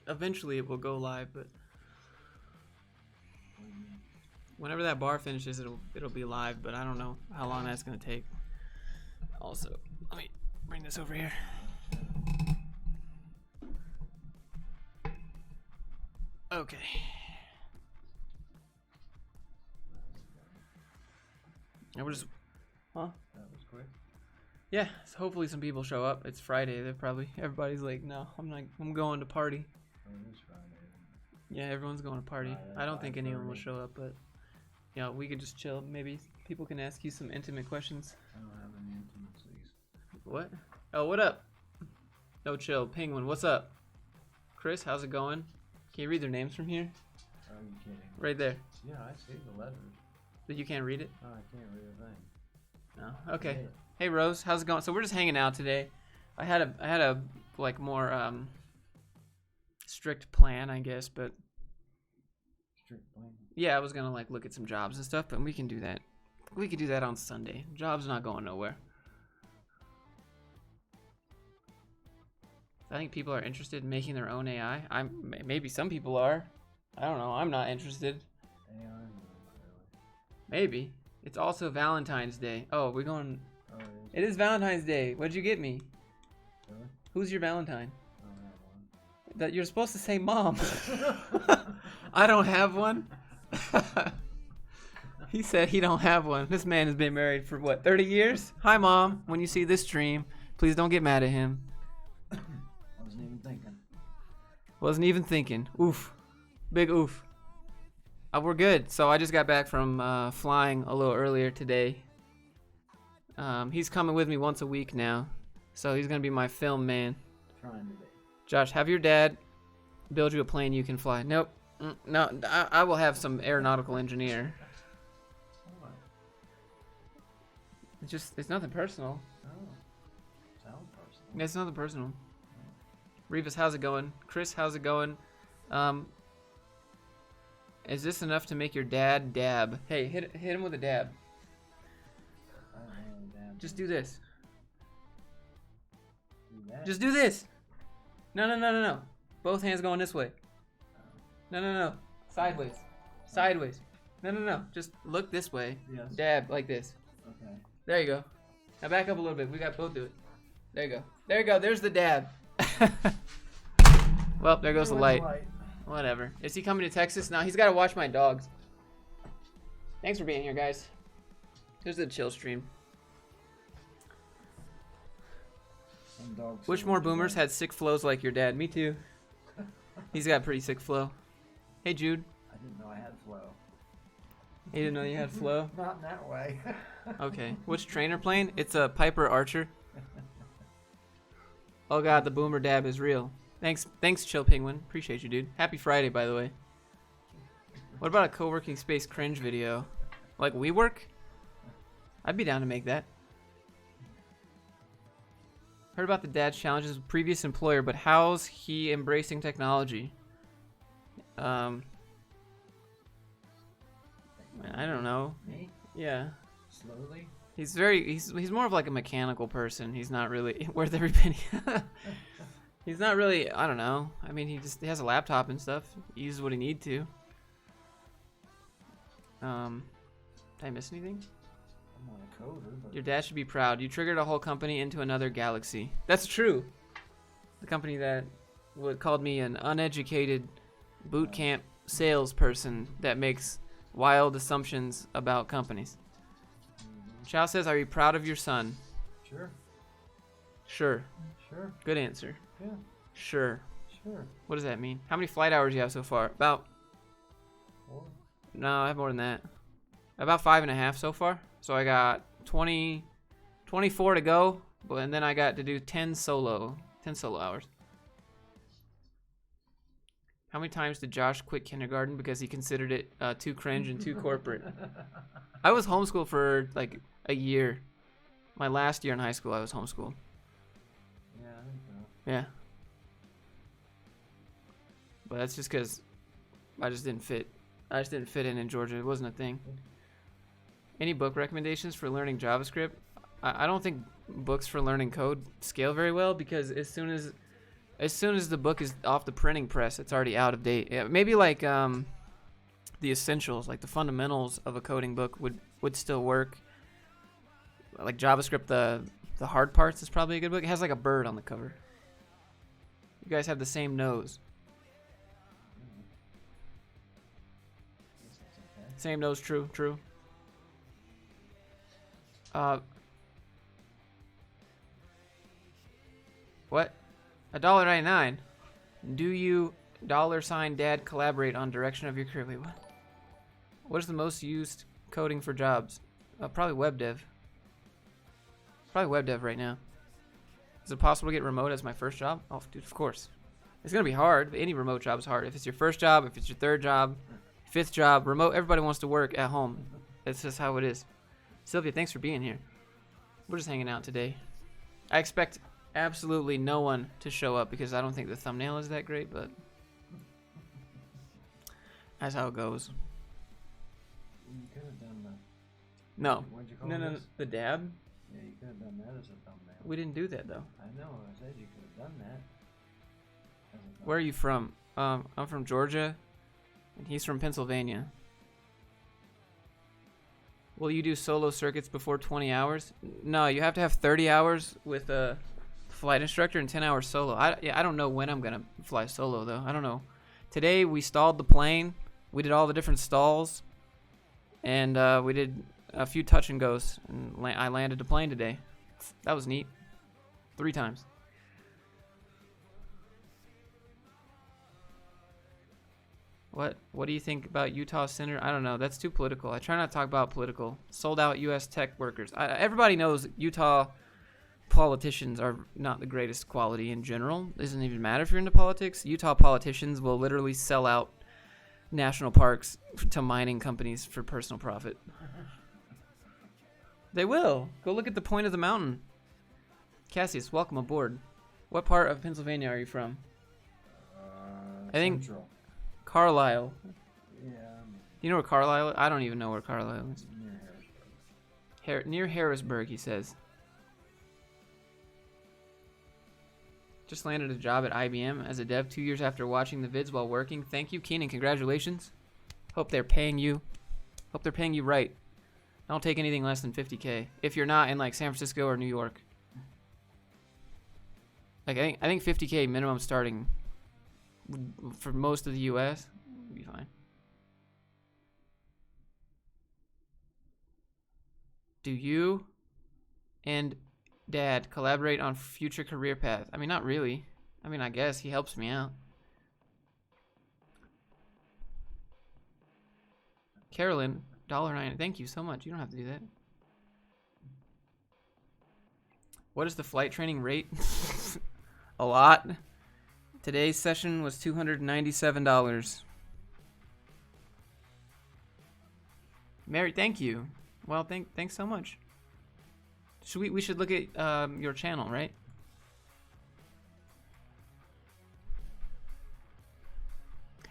eventually it will go live, but whenever that bar finishes, it'll be live. But I don't know how long that's gonna take. Also, let me bring this over here. Okay. I was just, huh? That was quick. Yeah. So hopefully some people show up. It's Friday. Everybody's like, no, I'm going to party. Oh, it is Friday. Yeah, everyone's going to party. Friday, I don't think anyone will 5:30. show up, but we could just chill. Maybe people can ask you some intimate questions. I don't have any intimacies. What? Oh, what up? No, chill. Penguin, what's up? Chris, how's it going? Can you read their names from here? Are you kidding? Right there. Yeah, I see the letters. But you can't read it? Oh, I can't read a thing. No. Okay. Yeah. Hey Rose, how's it going? So we're just hanging out today. I had a like more strict plan, I guess, but Strict plan. yeah, I was gonna like look at some jobs and stuff, but we can do that. We can do that on Sunday. Jobs not going nowhere. I think people are interested in making their own AI. Maybe some people are. I don't know. I'm not interested. AI, no, not really. Maybe. It's also Valentine's Day. Oh, we're going. Oh, It is Valentine's Day. What'd you get me? Really? Who's your Valentine? I don't have That you're supposed to say mom. I don't have one. He said he don't have one. This man has been married for what, 30 years? Hi mom. When you see this stream, please don't get mad at him. I wasn't even thinking. Wasn't even thinking. Oof. Big oof. We're good. So I just got back from flying a little earlier today. He's coming with me once a week now. So he's going to be my film man. Trying to be. Josh, have your dad build you a plane you can fly. Nope. No, I will have some aeronautical engineer. What? It's nothing personal. Oh. Sounds personal. It's nothing personal. Revis, how's it going? Chris, how's it going? Is this enough to make your dad dab? Hey, hit him with a dab. I don't know, damn. Just do this. Do that. Just do this. No. Both hands going this way. No. Sideways. Sideways. No. Just look this way. Yes. Dab like this. Okay. There you go. Now back up a little bit. We got both do it. There you go. There you go. There's the dab. Well, there goes the light. Whatever. Is he coming to Texas? No, he's got to watch my dogs. Thanks for being here, guys. Here's the chill stream. Some dogs Which say more what you boomers want. had sick flows like your dad? Me too. He's got pretty sick flow. Hey, Jude. I didn't know I had flow. He didn't know you had flow? Not in that way. Okay. Which trainer plane? It's a Piper Archer. Oh god, the boomer dab is real. Thanks, Chill Penguin. Appreciate you, dude. Happy Friday, by the way. What about a co-working space cringe video? Like WeWork? I'd be down to make that. Heard about the dad's challenges with previous employer, but how's he embracing technology? I don't know. Me? Yeah. Slowly? He's more of like a mechanical person. He's not really worth every penny. He's not really, I don't know. I mean, he has a laptop and stuff. He uses what he need to. Did I miss anything? I'm not a coder, but Your dad should be proud. You triggered a whole company into another galaxy. That's true. The company that called me an uneducated boot camp salesperson that makes wild assumptions about companies. Chow says, are you proud of your son? Sure. Sure. Sure. Good answer. Yeah. Sure. Sure. What does that mean? How many flight hours do you have so far? About, 4. no, I have more than that. About 5.5 so far. So I got 24 to go, and then I got to do 10 solo hours. How many times did Josh quit kindergarten because he considered it too cringe and too corporate? I was homeschooled for like a year. My last year in high school, I was homeschooled. Yeah, I think so. Yeah. But that's just because I just didn't fit. I just didn't fit in Georgia. It wasn't a thing. Any book recommendations for learning JavaScript? I don't think books for learning code scale very well because as soon as As soon as the book is off the printing press, it's already out of date. Yeah, maybe like the essentials, like the fundamentals of a coding book would still work. Like JavaScript, the hard parts is probably a good book. It has like a bird on the cover. You guys have the same nose. Guess that's okay. Same nose, true. What? $1.99. Do you $dad collaborate on direction of your career? Wait, what? What is the most used coding for jobs? Probably web dev. Probably web dev right now. Is it possible to get remote as my first job? Oh, dude, of course. It's gonna be hard, but any remote job is hard. If it's your first job, if it's your third job, fifth job, remote, everybody wants to work at home. That's just how it is. Sylvia, thanks for being here. We're just hanging out today. I expect absolutely no one to show up because I don't think the thumbnail is that great, but that's how it goes. You could have done the. No. What'd you call No, this? the dab? Yeah, you could have done that as a thumbnail. We didn't do that though. I know. I said you could have done that. As a Where are you from? I'm from Georgia, and he's from Pennsylvania. Will you do solo circuits before 20 hours? No, you have to have 30 hours with a flight instructor and 10 hours solo. I don't know when I'm gonna fly solo though. I don't know. Today we stalled the plane. We did all the different stalls, and we did a few touch and goes. And I landed the plane today. That was neat. 3 times. What do you think about Utah Center? I don't know. That's too political. I try not to talk about political. Sold out U.S. tech workers. Everybody knows Utah politicians are not the greatest quality in general. It doesn't even matter if you're into politics. Utah politicians will literally sell out national parks to mining companies for personal profit. They will. Go look at the point of the mountain. Cassius, welcome aboard. What part of Pennsylvania are you from? I think Central. Carlisle. Yeah, You know where Carlisle is? I don't even know where Carlisle is. near Harrisburg. Near Harrisburg, he says. Just landed a job at IBM as a dev 2 years after watching the vids while working. Thank you, Keenan. Congratulations. Hope they're paying you. Hope they're paying you right. I don't take anything less than 50K if you're not in like San Francisco or New York. Like I think 50K minimum starting for most of the US would be fine. Do you and Dad collaborate on future career path? I mean, not really. I mean, I guess he helps me out. Carolyn, $1.09. Thank you so much. You don't have to do that. What is the flight training rate? A lot. Today's session was $297. Mary, thank you. Well, thanks so much. We should look at your channel, right?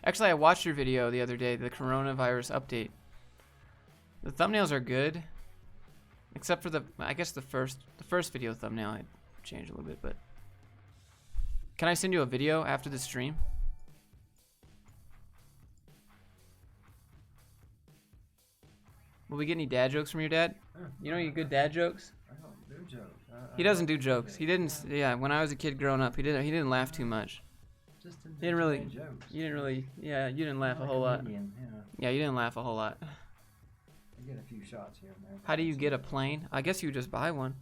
Actually, I watched your video the other day, the coronavirus update. The thumbnails are good, except for I guess the first video thumbnail I changed a little bit, but can I send you a video after the stream? Will we get any dad jokes from your dad? You know any good dad jokes? I don't do jokes. He doesn't do jokes. He didn't. Yeah, when I was a kid growing up, he didn't laugh too much. Just He didn't really. Jokes. You didn't really. Yeah, you didn't laugh a I'm whole lot. comedian, yeah. Yeah, you didn't laugh a whole lot. I get a few shots here and there. How do you get a plane? I guess you just buy one.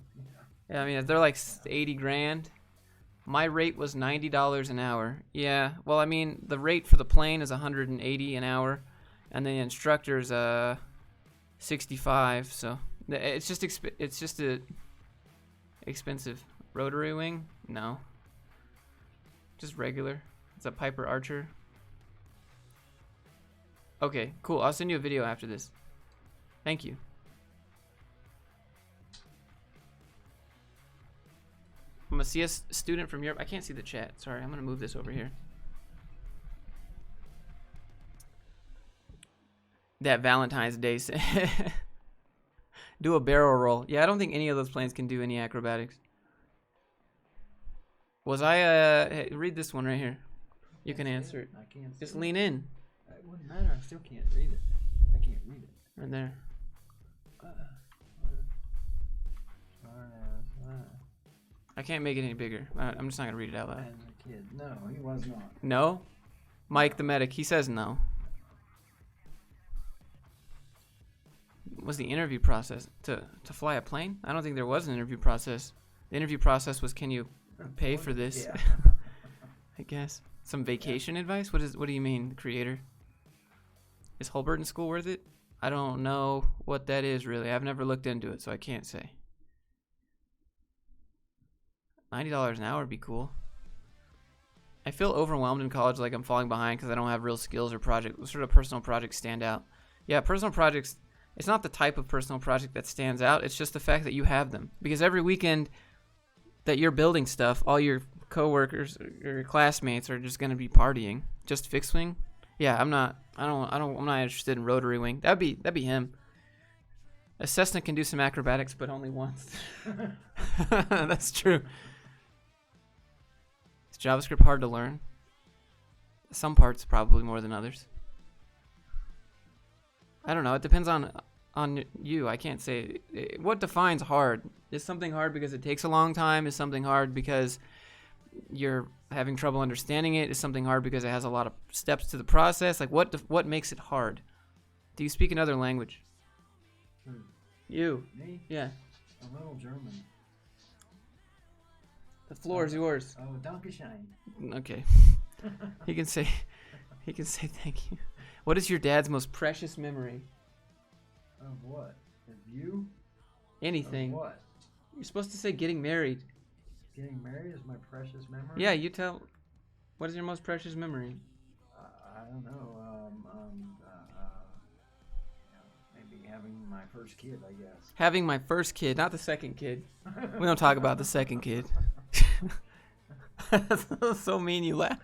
Yeah, I mean they're like 80 grand. My rate was $90 an hour. Yeah, well I mean the rate for the plane is 180 an hour, and the instructor's 65. So it's just a expensive. Rotary wing? No. Just regular. It's a Piper Archer. Okay, cool. I'll send you a video after this. Thank you. I'm a CS student from Europe. I can't see the chat. Sorry, I'm gonna move this over here. That Valentine's Day. Do a barrel roll. Yeah, I don't think any of those planes can do any acrobatics. Was I, hey, read this one right here. You can answer it. I can't. Just see lean it. in. It wouldn't matter. I still can't read it. I can't read it. Right there. I can't make it any bigger. I'm just not gonna read it out loud. As a kid, no, he was not. No? Mike the medic, he says no. Was the interview process to fly a plane? I don't think there was an interview process. The interview process was, can you pay for this? Yeah. I guess. Some vacation advice? What do you mean, creator? Is Holberton School worth it? I don't know what that is really. I've never looked into it, so I can't say. $90 an hour would be cool. I feel overwhelmed in college, like I'm falling behind because I don't have real skills or sort of personal projects stand out. Yeah, personal projects, it's not the type of personal project that stands out. It's just the fact that you have them. Because every weekend that you're building stuff, all your coworkers or your classmates are just going to be partying. Just fixed wing? Yeah, I'm not interested in rotary wing. That'd be him. A Cessna can do some acrobatics, but only once. That's true. Is JavaScript hard to learn? Some parts probably more than others. I don't know. It depends on you. I can't say. What defines hard? Is something hard because it takes a long time? Is something hard because you're having trouble understanding it? Is something hard because it has a lot of steps to the process? Like what makes it hard? Do you speak another language? You. Me? Yeah. A little German. The floor is yours. Oh, Dankeschön. Okay. He can say thank you. What is your dad's most precious memory? Of what? Of you? Anything. Of what? You're supposed to say getting married. Getting married is my precious memory? Yeah, you tell. What is your most precious memory? I don't know. Maybe having my first kid, I guess. Having my first kid, not the second kid. We don't talk about the second kid. That's so mean, you laugh.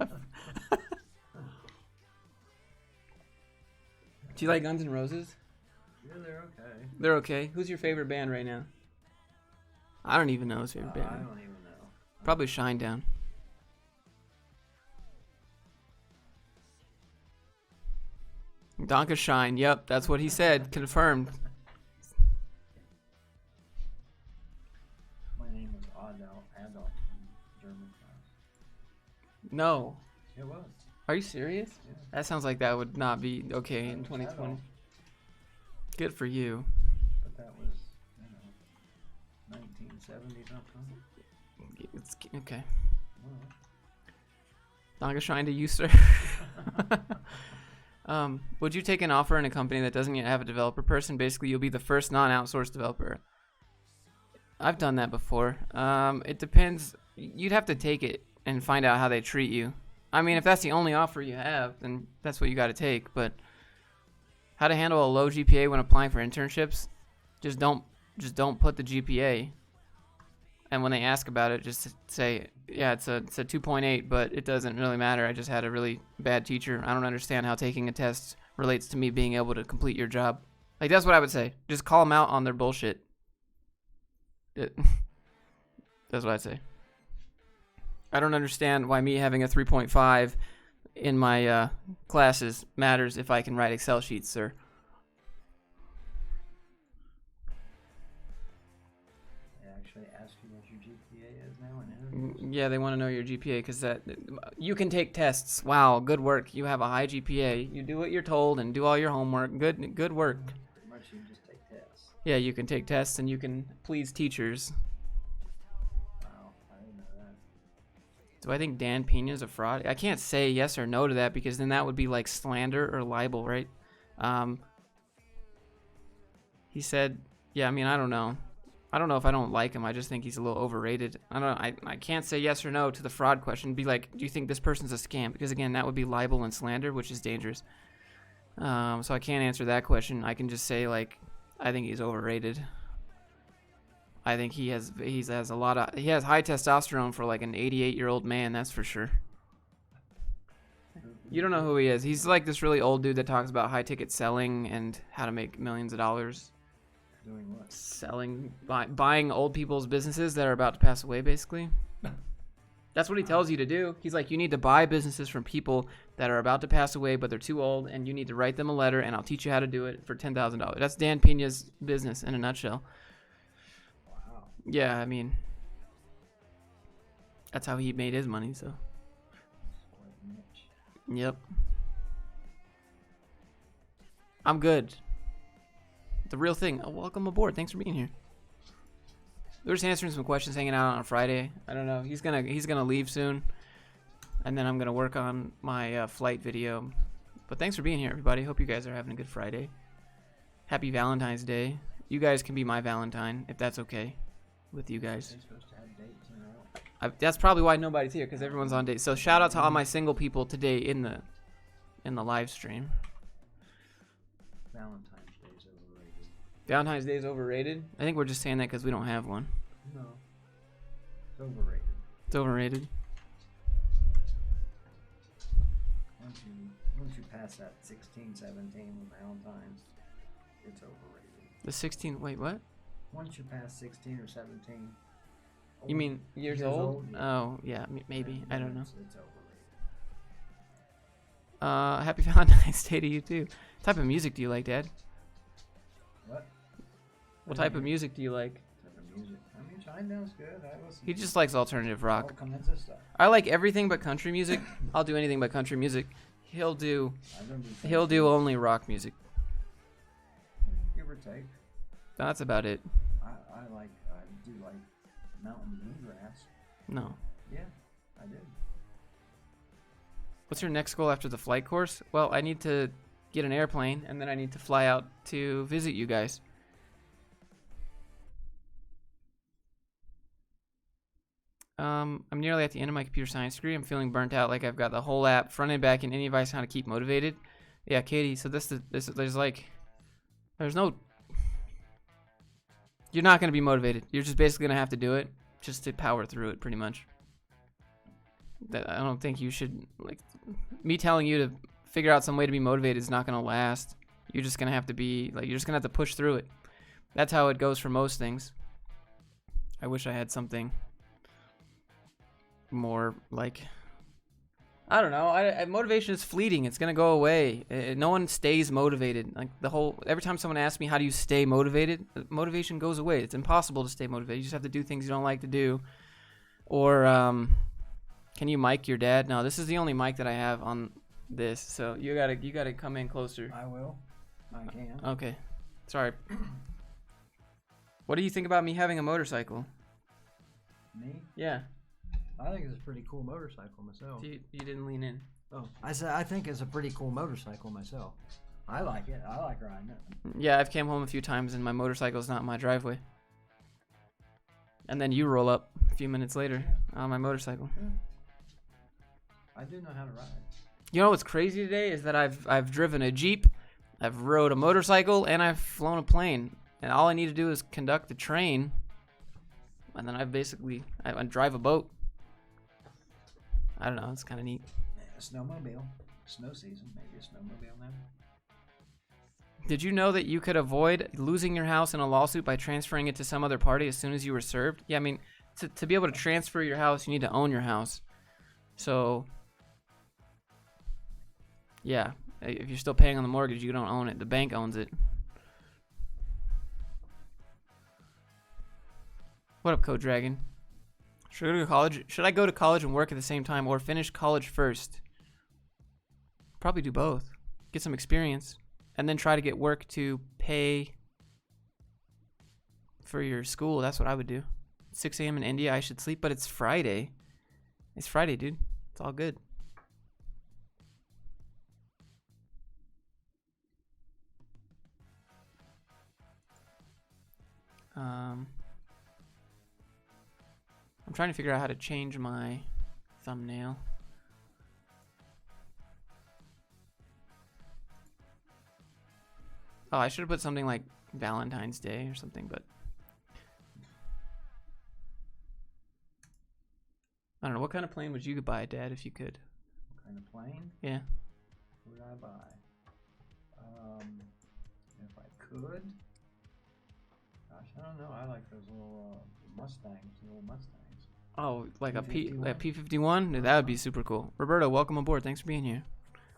Do you like Guns N' Roses? Yeah, they're okay. They're okay. Who's your favorite band right now? I don't even know his favorite band. I don't even know. Probably Shinedown. Donka Shine. Yep, that's what he said. Confirmed. My name was Adolf in German class. No. It was. Are you serious? Yeah. That sounds like that would not be okay in 2020. Adolf. Good for you. But that was, 1970 something. It's, okay. Well, Donka Shine to you, sir. Would you take an offer in a company that doesn't yet have a developer person? Basically, you'll be the first non-outsourced developer. I've done that before. It depends. You'd have to take it and find out how they treat you. I mean, if that's the only offer you have, then that's what you got to take. But how to handle a low GPA when applying for internships? Just don't put the GPA. And when they ask about it, just say, yeah, it's a 2.8, but it doesn't really matter. I just had a really bad teacher. I don't understand how taking a test relates to me being able to complete your job. Like, that's what I would say. Just call them out on their bullshit. That's what I'd say. I don't understand why me having a 3.5 in my classes matters if I can write Excel sheets, sir. they actually ask you what your GPA is now in interviews. Yeah, they want to know your GPA because that you can take tests. Wow, good work. You have a high GPA. You do what you're told and do all your homework. Good work. Pretty much you just take tests. Yeah, you can take tests and you can please teachers. Wow, I didn't know that. Do I think Dan Pena is a fraud? I can't say yes or no to that because then that would be like slander or libel, right? He said, yeah, I mean, I don't know. I don't know if I don't like him. I just think he's a little overrated. I don't know. I can't say yes or no to the fraud question. Be like, do you think this person's a scam? Because again, that would be libel and slander, which is dangerous. So I can't answer that question. I can just say like, I think he's overrated. I think he has a lot of he has high testosterone for like an 88-year-old man, that's for sure. You don't know who he is. He's like this really old dude that talks about high ticket selling and how to make millions of dollars. Doing what? Selling, buying old people's businesses that are about to pass away, basically. That's what he tells you to do. He's like, you need to buy businesses from people that are about to pass away, but they're too old, and you need to write them a letter, and I'll teach you how to do it for $10,000. That's Dan Pena's business in a nutshell. Wow. Yeah, I mean, that's how he made his money, so. That's quite niche. Yep. I'm good. The real thing. Oh, welcome aboard. Thanks for being here. We were just answering some questions, hanging out on a Friday. I don't know. He's gonna leave soon, and then I'm gonna work on my flight video. But thanks for being here, everybody. Hope you guys are having a good Friday. Happy Valentine's Day. You guys can be my Valentine if that's okay with you guys. They're supposed to have dates in a row. That's probably why nobody's here, because everyone's on date. So shout out to all my single people today in the live stream. Valentine's Day is overrated. Valentine's Day is overrated. I think we're just saying that because we don't have one. No. It's overrated. It's overrated. Once you pass that 16, 17 with Valentine's, it's overrated. The 16. Wait, what? Once you pass 16 or 17. You mean years old? Yeah. Oh, yeah, maybe. I don't know. It's overrated. Happy Valentine's Day to you too. What type of music do you like, Dad? What? What type of music do you like? Type of music? I mean, Shinedown's good. I listen. He just likes alternative rock. All kinds of stuff. I like everything but country music. I'll do anything but country music. He'll do only rock music. Give or take. That's about it. I do like mountain bluegrass. No. Yeah, I do. What's your next goal after the flight course? Well, I need to get an airplane, and then I need to fly out to visit you guys. I'm nearly at the end of my computer science degree. I'm feeling burnt out, like I've got the whole app, front and back, and any advice on how to keep motivated? Yeah, Katie, so there's no... You're not going to be motivated. You're just basically going to have to do it just to power through it, pretty much. I don't think you should, like, me telling you to figure out some way to be motivated is not going to last. You're just going to have to be, like, you're just going to have to push through it. That's how it goes for most things. I wish I had something more, like, I don't know. Motivation is fleeting. It's going to go away. No one stays motivated. Like, every time someone asks me, how do you stay motivated? Motivation goes away. It's impossible to stay motivated. You just have to do things you don't like to do. Or, can you mic your dad? No, this is the only mic that I have on this, so you gotta come in closer. I will. I can. Okay. Sorry. What do you think about me having a motorcycle? Me? Yeah. I think it's a pretty cool motorcycle myself. You didn't lean in. Oh, I think it's a pretty cool motorcycle myself. I like it. I like riding it. Yeah, I've came home a few times and my motorcycle's not in my driveway. And then you roll up a few minutes later on my motorcycle. Yeah. I do know how to ride. You know what's crazy today is that I've driven a Jeep, I've rode a motorcycle, and I've flown a plane. And all I need to do is conduct a train, and then I drive a boat. I don't know, it's kind of neat. A snowmobile. Snow season, maybe a snowmobile now. Did you know that you could avoid losing your house in a lawsuit by transferring it to some other party as soon as you were served? Yeah, I mean, to be able to transfer your house, you need to own your house. So, yeah, if you're still paying on the mortgage, you don't own it. The bank owns it. What up, Code Dragon? Should I go to college? Should I go to college and work at the same time, or finish college first? Probably do both. Get some experience, and then try to get work to pay for your school. That's what I would do. 6 a.m. in India, I should sleep, but it's Friday. It's Friday, dude. It's all good. I'm trying to figure out how to change my thumbnail. Oh, I should have put something like Valentine's Day or something, but I don't know. What kind of plane would you buy, Dad, if you could? What kind of plane? Yeah. Would I buy? If I could. Gosh, I don't know. I like those little Mustangs, the old Mustangs. Oh, like a P51? P51? That would be super cool. Roberto, welcome aboard. Thanks for being here.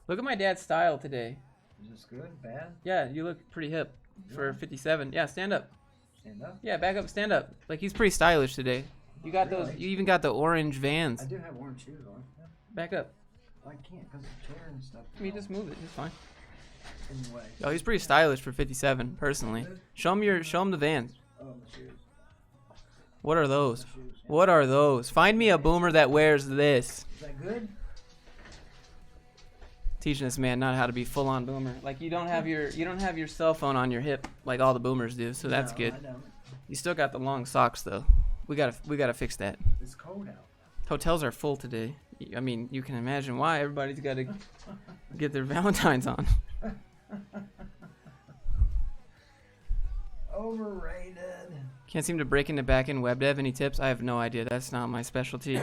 Look at my dad's style today. Is this good? Bad? Yeah, you look pretty hip for Yeah. 57. Yeah, stand up. Stand up? Yeah, back up, stand up. Like he's pretty stylish today. You got those. Really? You even got the orange Vans. I do have orange shoes on. Yeah. Back up. I can't because the chair and stuff. Let me just move it. It's fine. In the way. Oh, he's pretty stylish for 57. Personally, show him the Vans. Oh, my shoes. What are those? My shoes. Yeah. What are those? Find me a boomer that wears this. Is that good? Teaching this man not how to be full on boomer. Like you don't have your cell phone on your hip like all the boomers do. So that's No, good. I don't. You still got the long socks though. We gotta fix that. It's cold out. Hotels are full today. I mean, you can imagine why. Everybody's got to get their Valentines on. Overrated. Can't seem to break into back-end web dev. Any tips? I have no idea. That's not my specialty.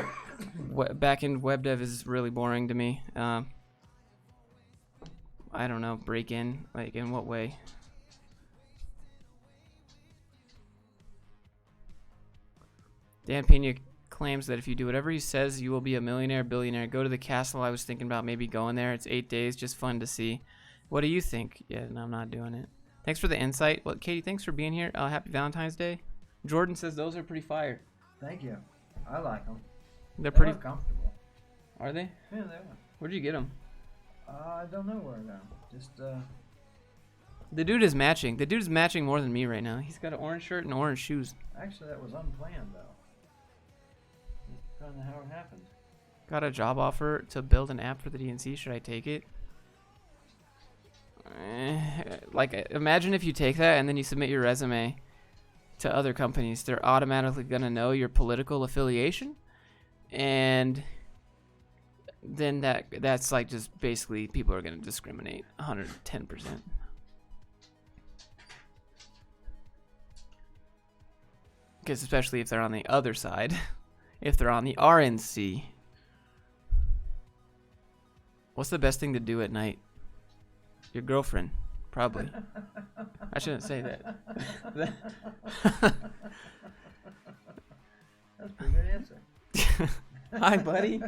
Back-end web dev is really boring to me. I don't know. Break in? Like, in what way? Dan Pena claims that if you do whatever he says, you will be a millionaire, billionaire. Go to the castle. I was thinking about maybe going there. It's 8 days. Just fun to see. What do you think? Yeah, no, I'm not doing it. Thanks for the insight. Well, Katie, thanks for being here. Happy Valentine's Day. Jordan says those are pretty fire. Thank you. I like them. They're pretty. They're comfortable. Are they? Yeah, they are. Where'd you get them? I don't know where now. Just The dude is matching. The dude is matching more than me right now. He's got an orange shirt and orange shoes. actually that was unplanned though. Kind of how it happened. Got a job offer to build an app for the DNC. Should I take it? Like, imagine if you take that and then you submit your resume to other companies. They're automatically going to know your political affiliation. And then that's like just basically people are going to discriminate 110%. Because especially if they're on the other side. If they're on the RNC. What's the best thing to do at night? Your girlfriend, probably. I shouldn't say that. That's a pretty good answer. Hi, buddy.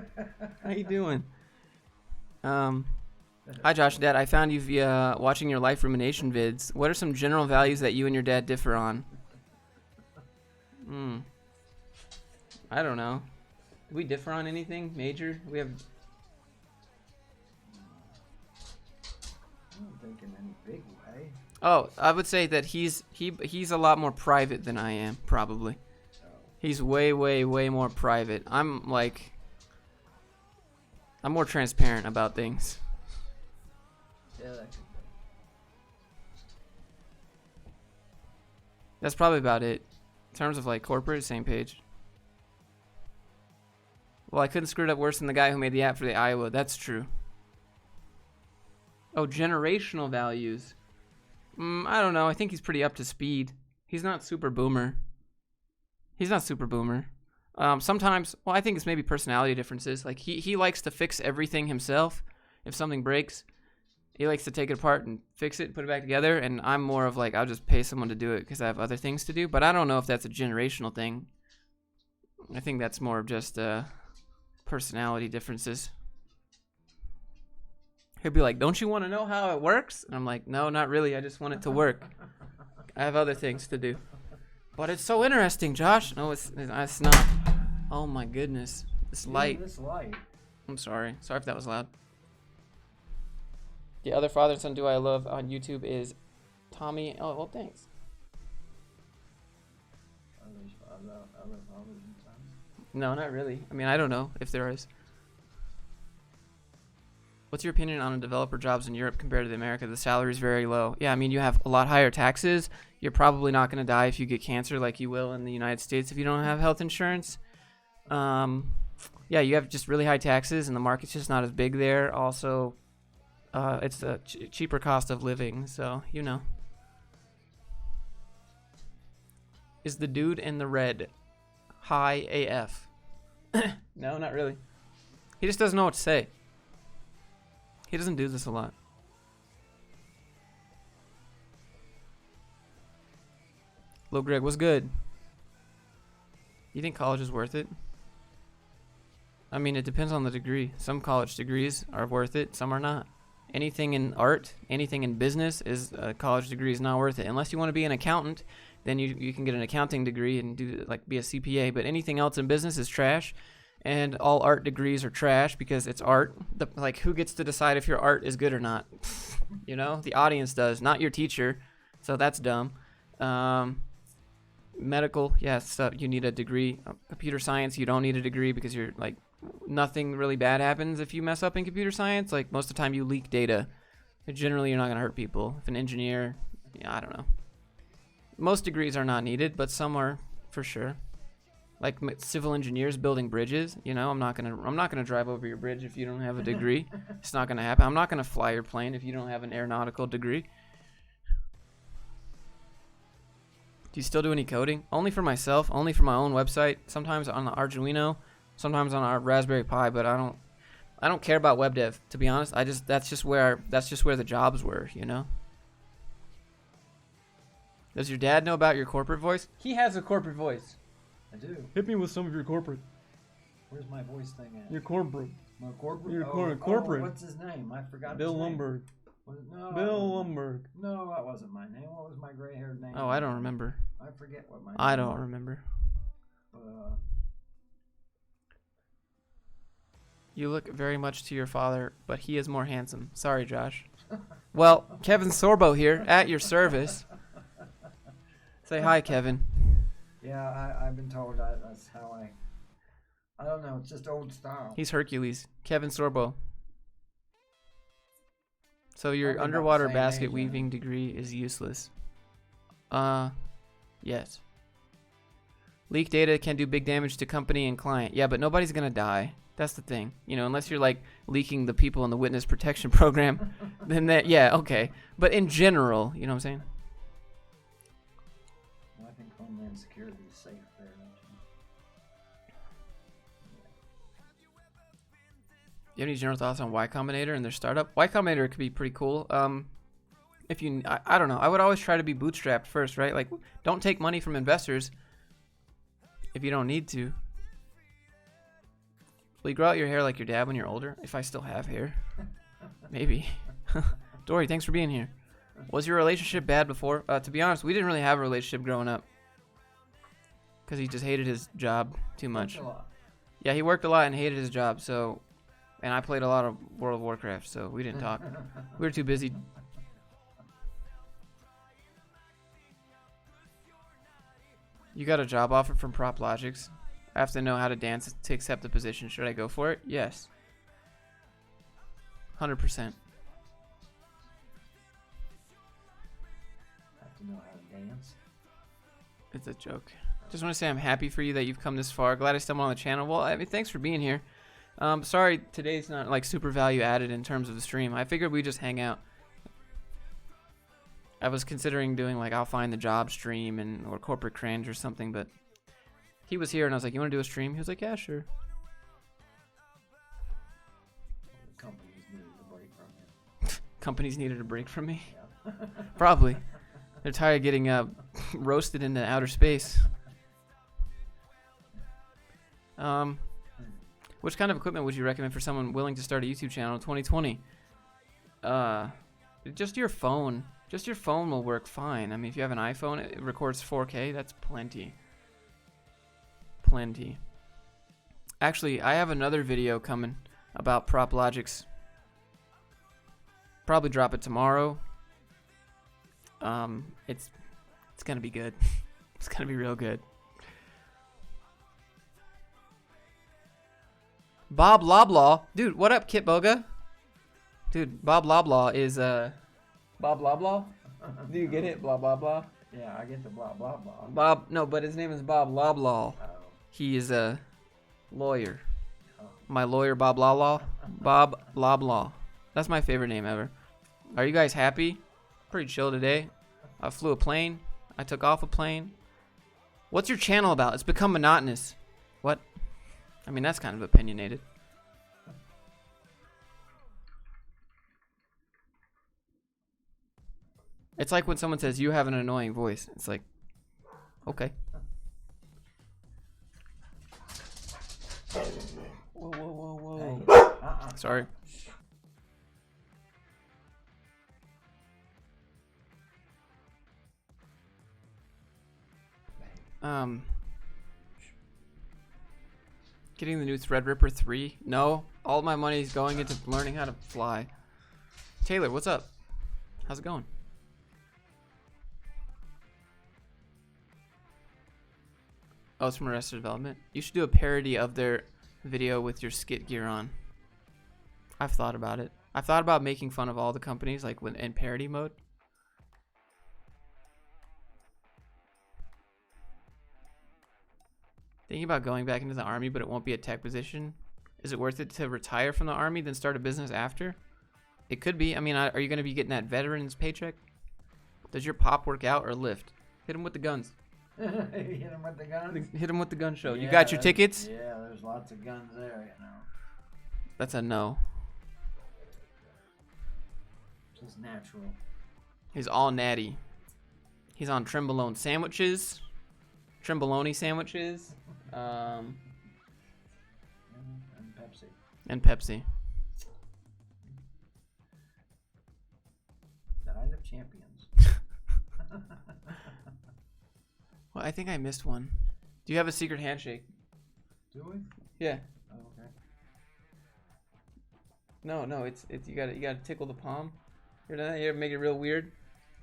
How you doing? Hi, Josh. Dad, I found you via watching your life rumination vids. What are some general values that you and your dad differ on? I don't know. Do we differ on anything major? We have. I don't think in any big way. Oh, I would say that he's a lot more private than I am, probably. Oh. He's way more private. I'm more transparent about things. Yeah, that could be. That's probably about it. In terms of like corporate, same page. Well, I couldn't screw it up worse than the guy who made the app for the Iowa. That's true. Oh, generational values. I don't know. I think he's pretty up to speed. He's not super boomer. Sometimes, well, I think it's maybe personality differences. Like he likes to fix everything himself. If something breaks, he likes to take it apart and fix it, put it back together. And I'm more of like, I'll just pay someone to do it because I have other things to do. But I don't know if that's a generational thing. I think that's more of just personality differences. He'll be like, don't you want to know how it works? And I'm like, no, not really. I just want it to work. I have other things to do. But it's so interesting, Josh. No, it's not. Oh my goodness. This light. This light. I'm sorry. Sorry if that was loud. The other father and son duo I love on YouTube is Tommy. Oh, well, thanks. Other fathers and sons. No, not really. I mean, I don't know if there is. What's your opinion on developer jobs in Europe compared to the America? The salary is very low. Yeah, I mean, you have a lot higher taxes. You're probably not going to die if you get cancer like you will in the United States if you don't have health insurance. Yeah, you have just really high taxes, and the market's just not as big there. Also, it's a cheaper cost of living, so, you know. Is the dude in the red high AF? No, not really. He just doesn't know what to say. He doesn't do this a lot. Lil Greg, what's good? You think college is worth it? I mean, it depends on the degree. Some college degrees are worth it, some are not. Anything in art, anything in business is a college degree is not worth it. Unless you want to be an accountant, then you can get an accounting degree and do like be a CPA. But anything else in business is trash, and all art degrees are trash because it's art. Like, who gets to decide if your art is good or not? You know, the audience does, not your teacher. So that's dumb. Medical, yes, you need a degree. Computer science, you don't need a degree because you're like, nothing really bad happens if you mess up in computer science. Like, most of the time you leak data. Generally, you're not going to hurt people. If an engineer, yeah, I don't know. Most degrees are not needed, but some are for sure. Like civil engineers building bridges, you know, I'm not gonna drive over your bridge if you don't have a degree. It's not gonna happen. I'm not gonna fly your plane if you don't have an aeronautical degree. Do you still do any coding? Only for myself, only for my own website. Sometimes on the Arduino, sometimes on our Raspberry Pi, but I don't care about web dev, to be honest. That's just where the jobs were, you know. Does your dad know about your corporate voice? He has a corporate voice. I do. Hit me with some of your corporate. Where's my voice thing at? Your corporate. My corporate? Your corporate. Oh, what's his name? I forgot Bill his name. Lumberg. No, Bill Lumberg. No, that wasn't my name. What was my gray-haired name? Oh, I don't remember. I forget what my name I don't remember. You look very much to your father, but he is more handsome. Sorry, Josh. Well, Kevin Sorbo here, at your service. Say hi, Kevin. Yeah, I've been told that's how I don't know, it's just old style. He's Hercules. Kevin Sorbo. So your Probably underwater about the same basket age, weaving degree is useless. Yes. Leak data can do big damage to company and client. Yeah, but nobody's gonna die. That's the thing. You know, unless you're like leaking the people in the witness protection program, then that, yeah, okay. But in general, you know what I'm saying? Well, I think Homeland Security is safe there, don't you? You have any general thoughts on Y Combinator and their startup? Y Combinator could be pretty cool. If you, I don't know. I would always try to be bootstrapped first, right? Like, don't take money from investors if you don't need to. Will you grow out your hair like your dad when you're older? If I still have hair. Maybe. Dory, thanks for being here. Was your relationship bad before? To be honest, we didn't really have a relationship growing up. Because he just hated his job too much. Yeah, he worked a lot and hated his job, so... And I played a lot of World of Warcraft, so we didn't talk. We were too busy. You got a job offer from PropLogix. I have to know how to dance to accept the position. Should I go for it? Yes. 100%. Have to know how to dance. It's a joke. Just want to say I'm happy for you that you've come this far. Glad I stumbled on the channel. Well, I mean, thanks for being here. Sorry, today's not like super value added in terms of the stream. I figured we just hang out. I was considering doing like I'll find the job stream or corporate cringe or something, but he was here and I was like, you want to do a stream? He was like, yeah, sure. The companies needed a break from you. Companies needed a break from me? Yeah. Probably. They're tired of getting roasted into outer space. Which kind of equipment would you recommend for someone willing to start a YouTube channel in 2020? Just your phone. Just your phone will work fine. I mean, if you have an iPhone, it records 4K. That's plenty. Plenty. Actually, I have another video coming about PropLogix. Probably drop it tomorrow. It's gonna be good. It's gonna be real good. Bob Loblaw. Dude, what up, Kit Boga? Dude, Bob Loblaw is, Bob Loblaw? Do you get it? Blah, blah, blah. Yeah, I get the blah, blah, blah. Bob, no, but his name is Bob Loblaw. Oh. He is a lawyer. Oh. My lawyer, Bob Loblaw. Bob Loblaw. That's my favorite name ever. Are you guys happy? Pretty chill today. I flew a plane. I took off a plane. What's your channel about? It's become monotonous. What? I mean, that's kind of opinionated. It's like when someone says, you have an annoying voice. It's like, okay. Whoa, whoa. Sorry. Getting the new Threadripper 3? No. All my money is going into learning how to fly. Taylor, what's up? How's it going? Oh, it's from Arrested Development. You should do a parody of their video with your skit gear on. I've thought about it. I've thought about making fun of all the companies like in parody mode. Thinking about going back into the army, but it won't be a tech position. Is it worth it to retire from the army, then start a business after? It could be. I mean, are you going to be getting that veteran's paycheck? Does your pop work out or lift? Hit him with the guns. Hit him with the guns? Hit him with the gun show. Yeah, you got your tickets? Yeah, there's lots of guns there, you know. That's a no. Just natural. He's all natty. He's on Trimbolone sandwiches. Trimbolone sandwiches. And Pepsi. And Pepsi. Diet of Champions. Well, I think I missed one. Do you have a secret handshake? Do we? Yeah. Oh, okay. No, it's you gotta tickle the palm. You ever make it real weird?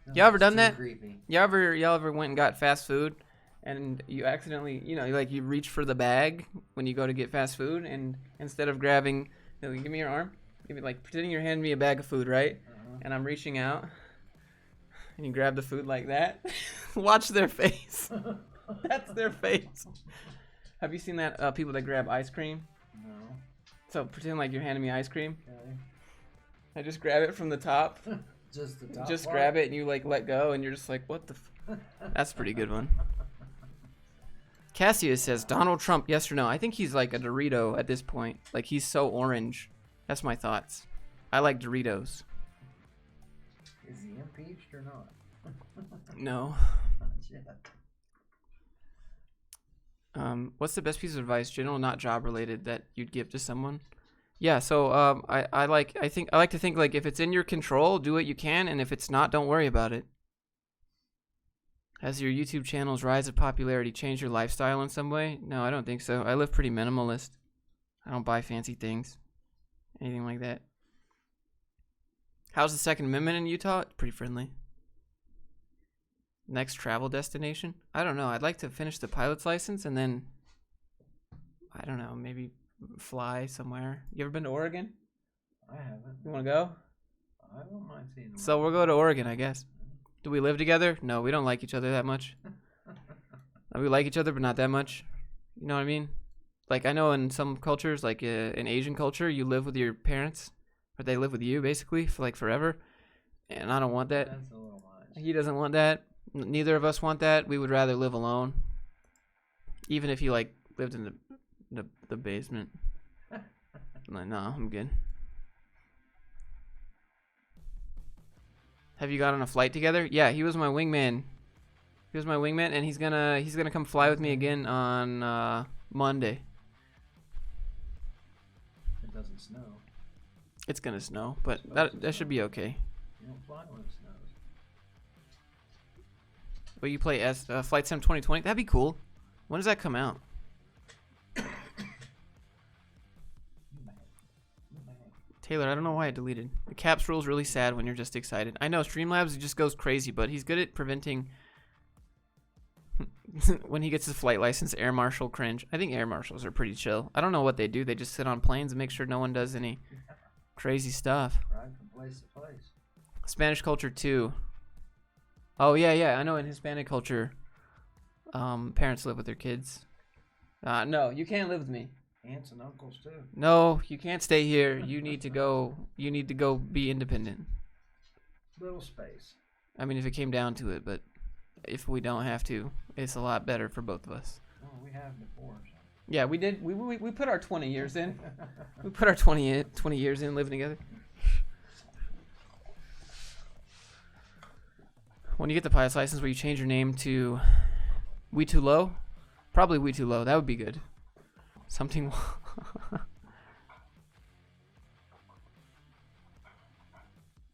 No, You ever it's done too that? Creepy. Y'all ever went and got fast food, and you accidentally, you reach for the bag when you go to get fast food, and instead of grabbing, give me your arm, pretending you're handing me a bag of food, right? And I'm reaching out, and you grab the food like that. Watch their face. That's their face. Have you seen that? People that grab ice cream. No. So pretend like you're handing me ice cream. Okay. I just grab it from the top. Just the top Just part? grab it and you let go and you're just like, what the That's a pretty good one. Cassius says, Donald Trump, yes or no? I think he's like a Dorito at this point. Like, he's so orange. That's my thoughts. I like Doritos. Is he impeached or not? No. Not yet. What's the best piece of advice, general, not job related, that you'd give to someone? Yeah, so I like to think like if it's in your control, do what you can, and if it's not, don't worry about it. Has your YouTube channel's rise of popularity changed your lifestyle in some way? No, I don't think so. I live pretty minimalist. I don't buy fancy things, anything like that. How's the Second Amendment in Utah? It's pretty friendly. Next travel destination? I don't know. I'd like to finish the pilot's license and then, I don't know, maybe fly somewhere. You ever been to Oregon? I haven't. You want to go? I don't mind seeing them. So we'll go to Oregon, I guess. Do we live together? No, we don't like each other that much. We like each other, but not that much. You know what I mean? Like, I know in some cultures, like in Asian culture, you live with your parents, or they live with you, basically, for like forever. And I don't want that. That's a little much. He doesn't want that. Neither of us want that. We would rather live alone. Even if he, like, lived in the basement. I'm like, no, I'm good. Have you got on a flight together? Yeah, he was my wingman. He was my wingman, and he's gonna come fly with me again on Monday. It doesn't snow. It's gonna snow, but that should be okay. You don't fly when it snows. Will you play Flight Sim 2020? That'd be cool. When does that come out? Taylor, I don't know why I deleted. The caps rule is really sad when you're just excited. I know, Streamlabs just goes crazy, but he's good at preventing when he gets his flight license, air marshal cringe. I think air marshals are pretty chill. I don't know what they do. They just sit on planes and make sure no one does any crazy stuff. Right from place to place. Spanish culture too. Oh yeah. I know in Hispanic culture, parents live with their kids. No, you can't live with me. Aunts and uncles too. No, you can't stay here. You need to go. You need to go be independent. Little space. I mean, if it came down to it, but if we don't have to, it's a lot better for both of us. Well, we have before. So. Yeah, we did. We put our 20 years in. We put our 20 years in living together. When you get the pilot's license, will you change your name to We Too Low? Probably We Too Low. That would be good. Something.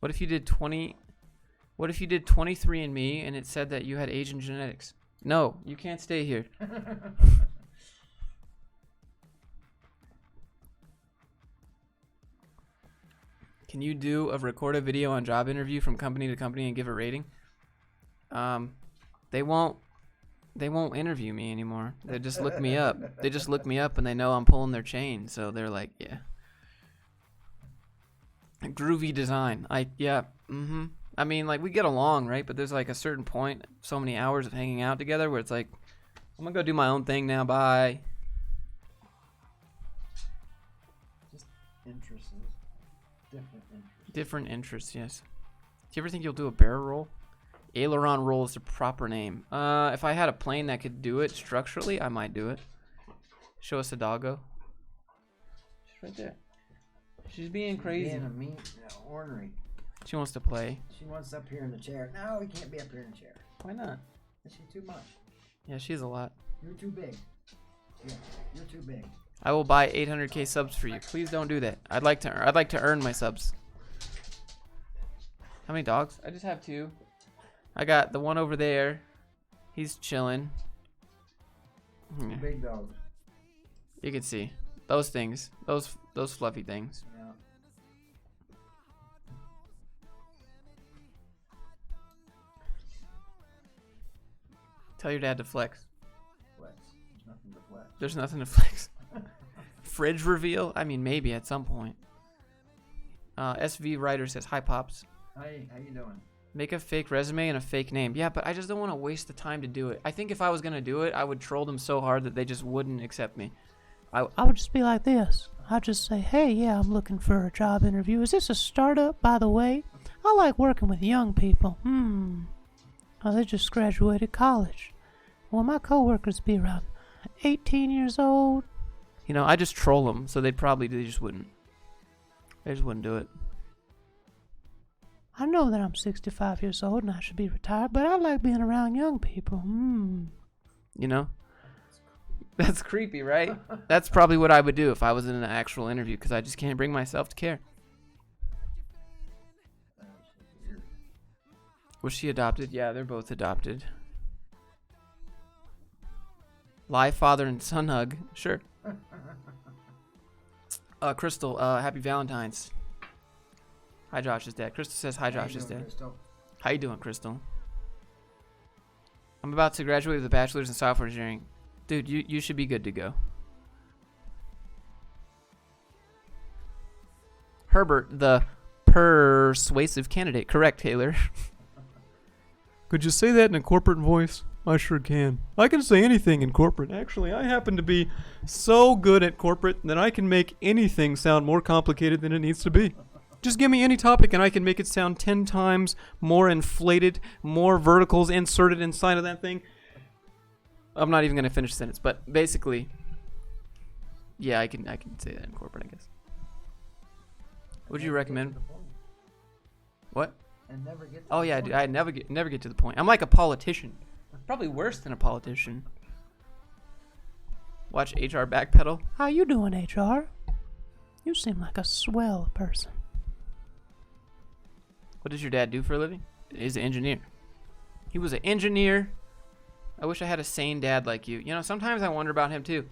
What if you did 20? What if you did 23andMe and it said that you had Asian genetics? No, you can't stay here. Can you do a record a video on job interview from company to company and give a rating? They won't interview me anymore. They just look me up. They just look me up and they know I'm pulling their chain, so they're like, yeah. Groovy design. I mean, like, we get along, right? But there's like a certain point, so many hours of hanging out together where it's like, I'm gonna go do my own thing now, bye. Just interests. Different interests, yes. Do you ever think you'll do a barrel roll? Aileron roll is the proper name. If I had a plane that could do it structurally, I might do it. Show us a doggo. She's right there. She's being crazy. Being a mean, ornery. She wants to play. She wants up here in the chair. No, he can't be up here in the chair. Why not? She's too much. Yeah, she's a lot. You're too big. Yeah, you're too big. I will buy 800k subs for you. Please don't do that. I'd like to earn my subs. How many dogs? I just have 2. I got the one over there. He's chilling. Big dogs. You can see those things. Those fluffy things. Yeah. Tell your dad to flex. Flex. There's nothing to flex. There's nothing to flex. Fridge reveal? I mean, maybe at some point. SV Writer says, hi, Pops. Hey, how you doing? Make a fake resume and a fake name. Yeah, but I just don't want to waste the time to do it. I think if I was going to do it, I would troll them so hard that they just wouldn't accept me. I would just be like this. I'd just say, hey, yeah, I'm looking for a job interview. Is this a startup, by the way? I like working with young people. Oh, they just graduated college. Well, my coworkers be around 18 years old. You know, I just troll them, so they just wouldn't. They just wouldn't do it. I know that I'm 65 years old and I should be retired, but I like being around young people. You know? That's creepy, right? That's probably what I would do if I was in an actual interview, because I just can't bring myself to care. Was she adopted? Yeah, they're both adopted. Live father and son hug. Sure. Crystal, happy Valentine's. Hi, Josh's dad. Crystal says hi, Josh's dad. Crystal? How you doing, Crystal? I'm about to graduate with a bachelor's in software engineering. Dude, you should be good to go. Herbert, the persuasive candidate. Correct, Taylor. Could you say that in a corporate voice? I sure can. I can say anything in corporate. Actually, I happen to be so good at corporate that I can make anything sound more complicated than it needs to be. Just give me any topic and I can make it sound 10 times more inflated, more verticals inserted inside of that thing. I'm not even going to finish the sentence, but basically, yeah, I can say that in corporate, I guess. Would you recommend? What? And never get to Oh the yeah, point. dude, I never get to the point. I'm like a politician. Probably worse than a politician. Watch HR backpedal. How you doing, HR? You seem like a swell person. What does your dad do for a living? He's an engineer. He was an engineer. I wish I had a sane dad like you. You know, sometimes I wonder about him too.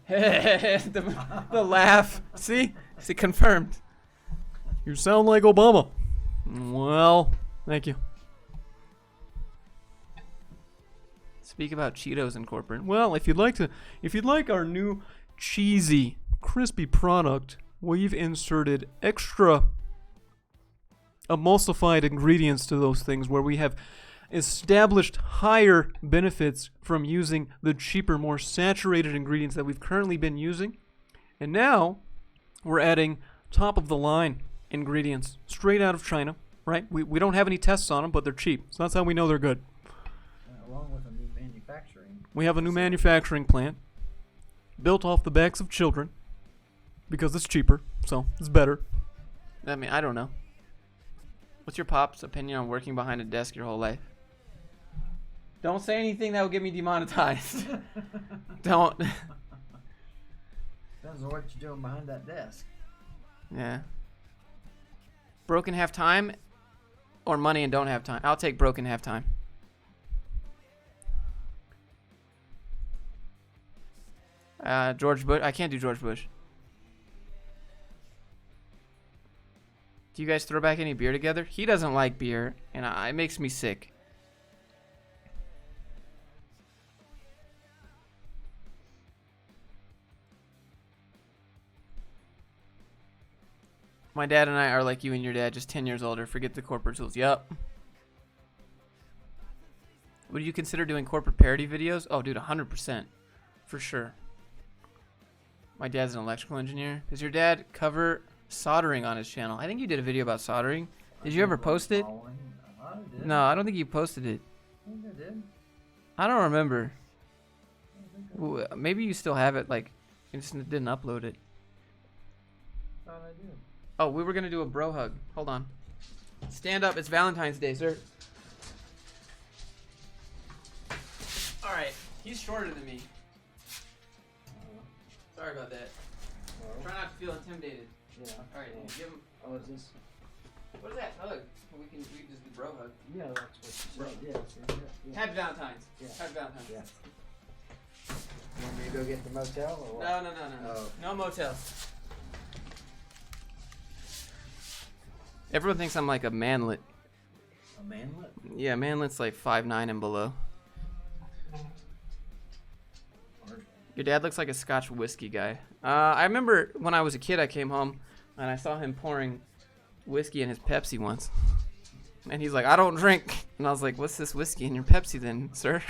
the laugh. See, confirmed. You sound like Obama. Well, thank you. Speak about Cheetos in corporate. Well, if you'd like our new cheesy, crispy product, we've inserted extra emulsified ingredients to those things where we have established higher benefits from using the cheaper, more saturated ingredients that we've currently been using. And now we're adding top of the line ingredients straight out of China, right? We don't have any tests on them, but they're cheap. So that's how we know they're good. Along with a new manufacturing. We have a new manufacturing plant built off the backs of children because it's cheaper, so it's better. I mean, I don't know. What's your pop's opinion on working behind a desk your whole life? Don't say anything that will get me demonetized. Don't. Depends on what you're doing behind that desk. Yeah. broken have time or money and don't have time? I'll take broken have time. George Bush. I can't do George Bush. Do you guys throw back any beer together? He doesn't like beer, and it makes me sick. My dad and I are like you and your dad, just 10 years older. Forget the corporate tools. Yup. Would you consider doing corporate parody videos? Oh, dude, 100%. For sure. My dad's an electrical engineer. Does your dad cover soldering on his channel? I think you did a video about soldering. Did you ever post it? No, I don't think you posted it. I think I did. I don't remember. Maybe you still have it, like, you just didn't upload it. Thought I did. Oh, we were gonna do a bro hug. Hold on. Stand up. It's Valentine's Day, sir. All right. He's shorter than me. Sorry about that. Try not to feel intimidated. Yeah. All right. Give him. Oh, is this? What is that hug? We can just do bro hug. Yeah, that's what you said. Yeah. Happy Valentine's. Yeah. Happy Valentine's. Yeah. You want me to go get the motel or what? No. Oh. No motel. Everyone thinks I'm like a manlet. A manlet? Yeah, manlet's like 5'9" and below. Your dad looks like a Scotch whiskey guy. I remember when I was a kid, I came home and I saw him pouring whiskey in his Pepsi once. And he's like, I don't drink. And I was like, what's this whiskey in your Pepsi then, sir?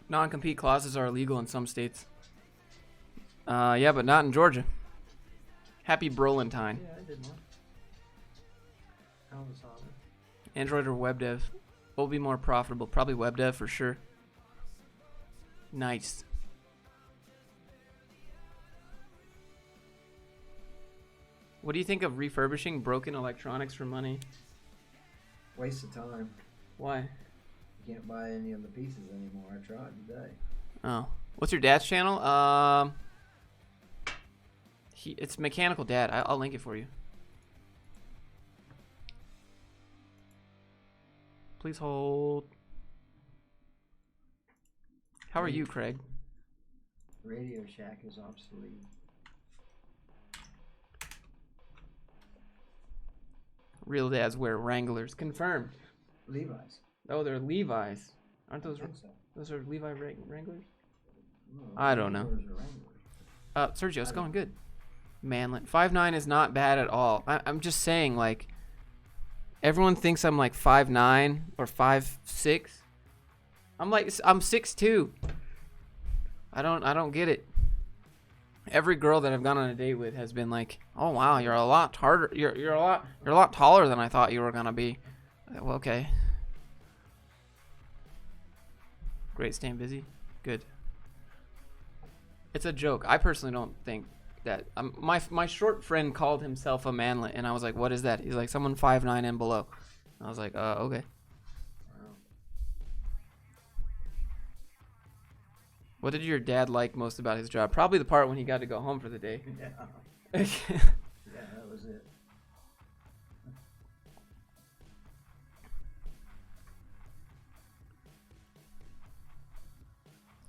Non-compete clauses are illegal in some states. Yeah, but not in Georgia. Happy Brolentine. Yeah, I did one. How was solid? Android or web dev? What will be more profitable? Probably web dev for sure. Nice. What do you think of refurbishing broken electronics for money? Waste of time. Why? You can't buy any of the pieces anymore. I tried today. Oh. What's your dad's channel? It's Mechanical Dad. I'll link it for you. Please hold. How are you, Craig? Radio Shack is obsolete. Real dads wear Wranglers. Confirmed. Levi's. Oh, they're Levi's. Aren't those? I think so. Those are Levi Wranglers. No, I don't know. Wranglers are Wranglers. Sergio, it's going good. Manlet. 5'9" is not bad at all. I'm just saying, like, everyone thinks I'm like 5'9" or 5'6". I'm 6'2". I don't get it. Every girl that I've gone on a date with has been like, "Oh wow, you're a lot harder. You're a lot taller than I thought you were gonna be." Well, okay. Great, staying busy. Good. It's a joke. I personally don't think that. My short friend called himself a manlet, and I was like, "What is that?" He's like, "Someone 5'9" and below." And I was like, okay." Wow. What did your dad like most about his job? Probably the part when he got to go home for the day. Yeah. Yeah, that was it.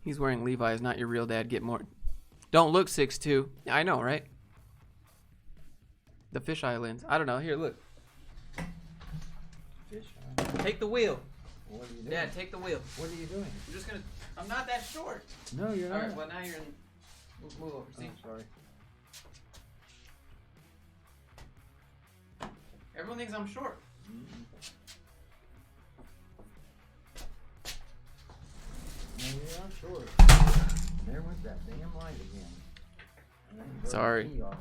He's wearing Levi's, not your real dad. Get more. Don't look 6'2". I know, right? The fisheye lens. I don't know. Here, look. Fish. Take the wheel. What are you doing? Dad, take the wheel. What are you doing? I'm just gonna. I'm not that short. No, you're All not. right. Well, now you're in. Move over. See. Oh, sorry. Everyone thinks I'm short. No, you're not short. There went that damn light again. And then you broke Sorry. the key off.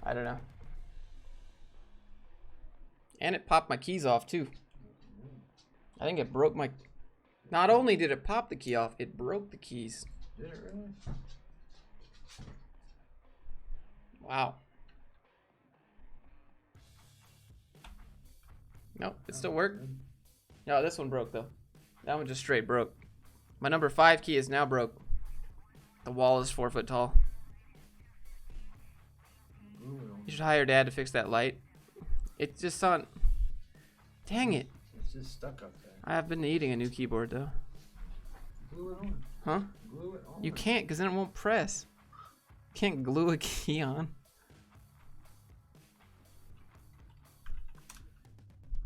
I don't know. And it popped my keys off too. I think it broke my. Not only did it pop the key off, it broke the keys. Did it really? Wow. Nope, it still worked. No, this one broke though. That one just straight broke. My number 5 key is now broke. The wall is 4 foot tall. Glue it on. You should hire Dad to fix that light. It's just on. Dang it. It's just stuck up there. I have been needing a new keyboard though. Glue it on. Huh? Glue it on. You can't, because then it won't press. Can't glue a key on.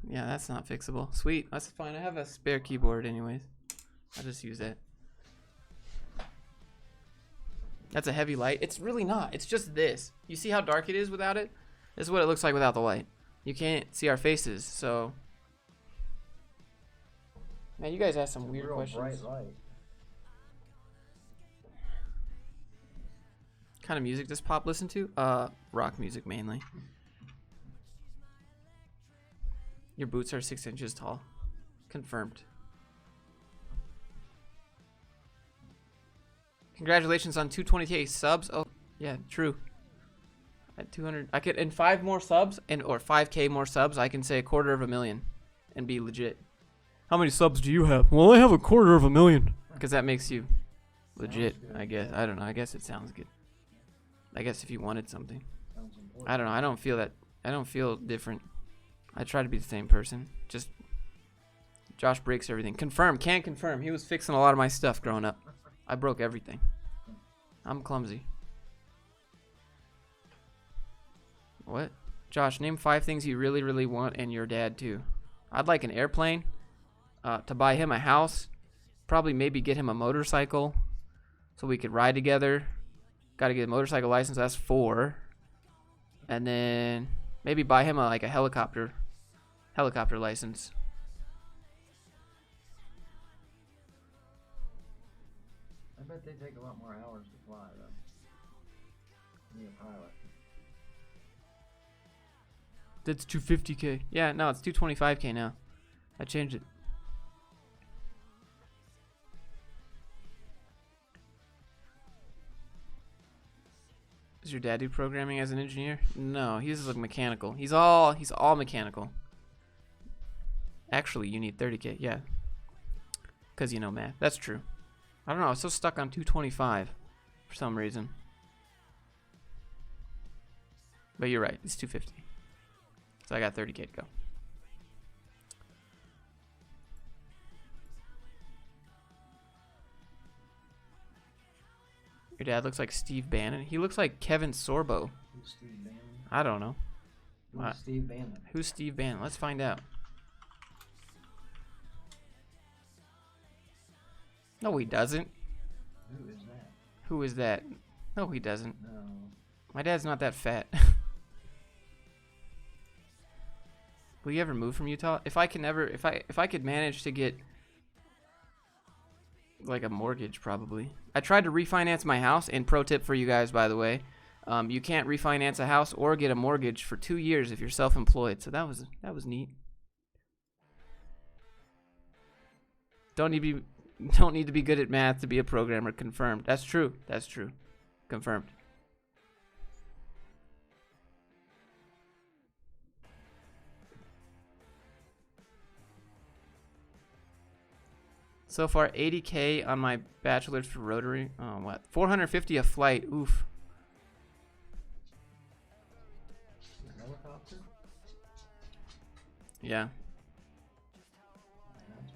Yeah, that's not fixable. Sweet, that's fine. I have a spare keyboard anyways. I'll just use that. That's a heavy light. It's really not. It's just this. You see how dark it is without it? This is what it looks like without the light. You can't see our faces, so... Man, you guys asked some weird questions. Bright light. What kind of music does Pop listen to? Rock music mainly. Your boots are 6 inches tall. Confirmed. Congratulations on 220K subs. Oh, yeah, true. At 200, I could in 5 more subs or 5K more subs, I can say 250,000 and be legit. How many subs do you have? Well, I have 250,000. Because that makes you legit, I guess. I don't know. I guess it sounds good. I guess if you wanted something. I don't know. I don't feel that. I don't feel different. I try to be the same person. Just Josh breaks everything. Confirm. Can confirm. He was fixing a lot of my stuff growing up. I broke everything. I'm clumsy. What? Josh, name 5 things you really, really want and your dad too. I'd like an airplane. To buy him a house. Probably maybe get him a motorcycle. So we could ride together. Gotta get a motorcycle license. That's 4. And then maybe buy him a helicopter license. I bet they take a lot more hours to fly though. Be a pilot. That's 250K. Yeah, no, it's 225K now. I changed it. Does your dad do programming as an engineer? No, he's like mechanical. He's all mechanical. Actually, you need 30K, yeah. Cause you know math. That's true. I don't know, I was so stuck on 225 for some reason. But you're right, it's 250. So I got 30K to go. Your dad looks like Steve Bannon. He looks like Kevin Sorbo. Who's Steve Bannon? I don't know. Who's Steve Bannon? Who's Steve Bannon? Let's find out. No, he doesn't. Who is that? Who is that? No, he doesn't. No. My dad's not that fat. Will you ever move from Utah? If I could manage to get like a mortgage, probably. I tried to refinance my house, and pro tip for you guys, by the way, you can't refinance a house or get a mortgage for 2 years if you're self-employed. So that was neat. Don't need to be good at math to be a programmer. Confirmed. That's true. That's true. Confirmed. So far, 80K on my bachelor's for Rotary. Oh, what? 450 a flight. Oof. A helicopter? Yeah.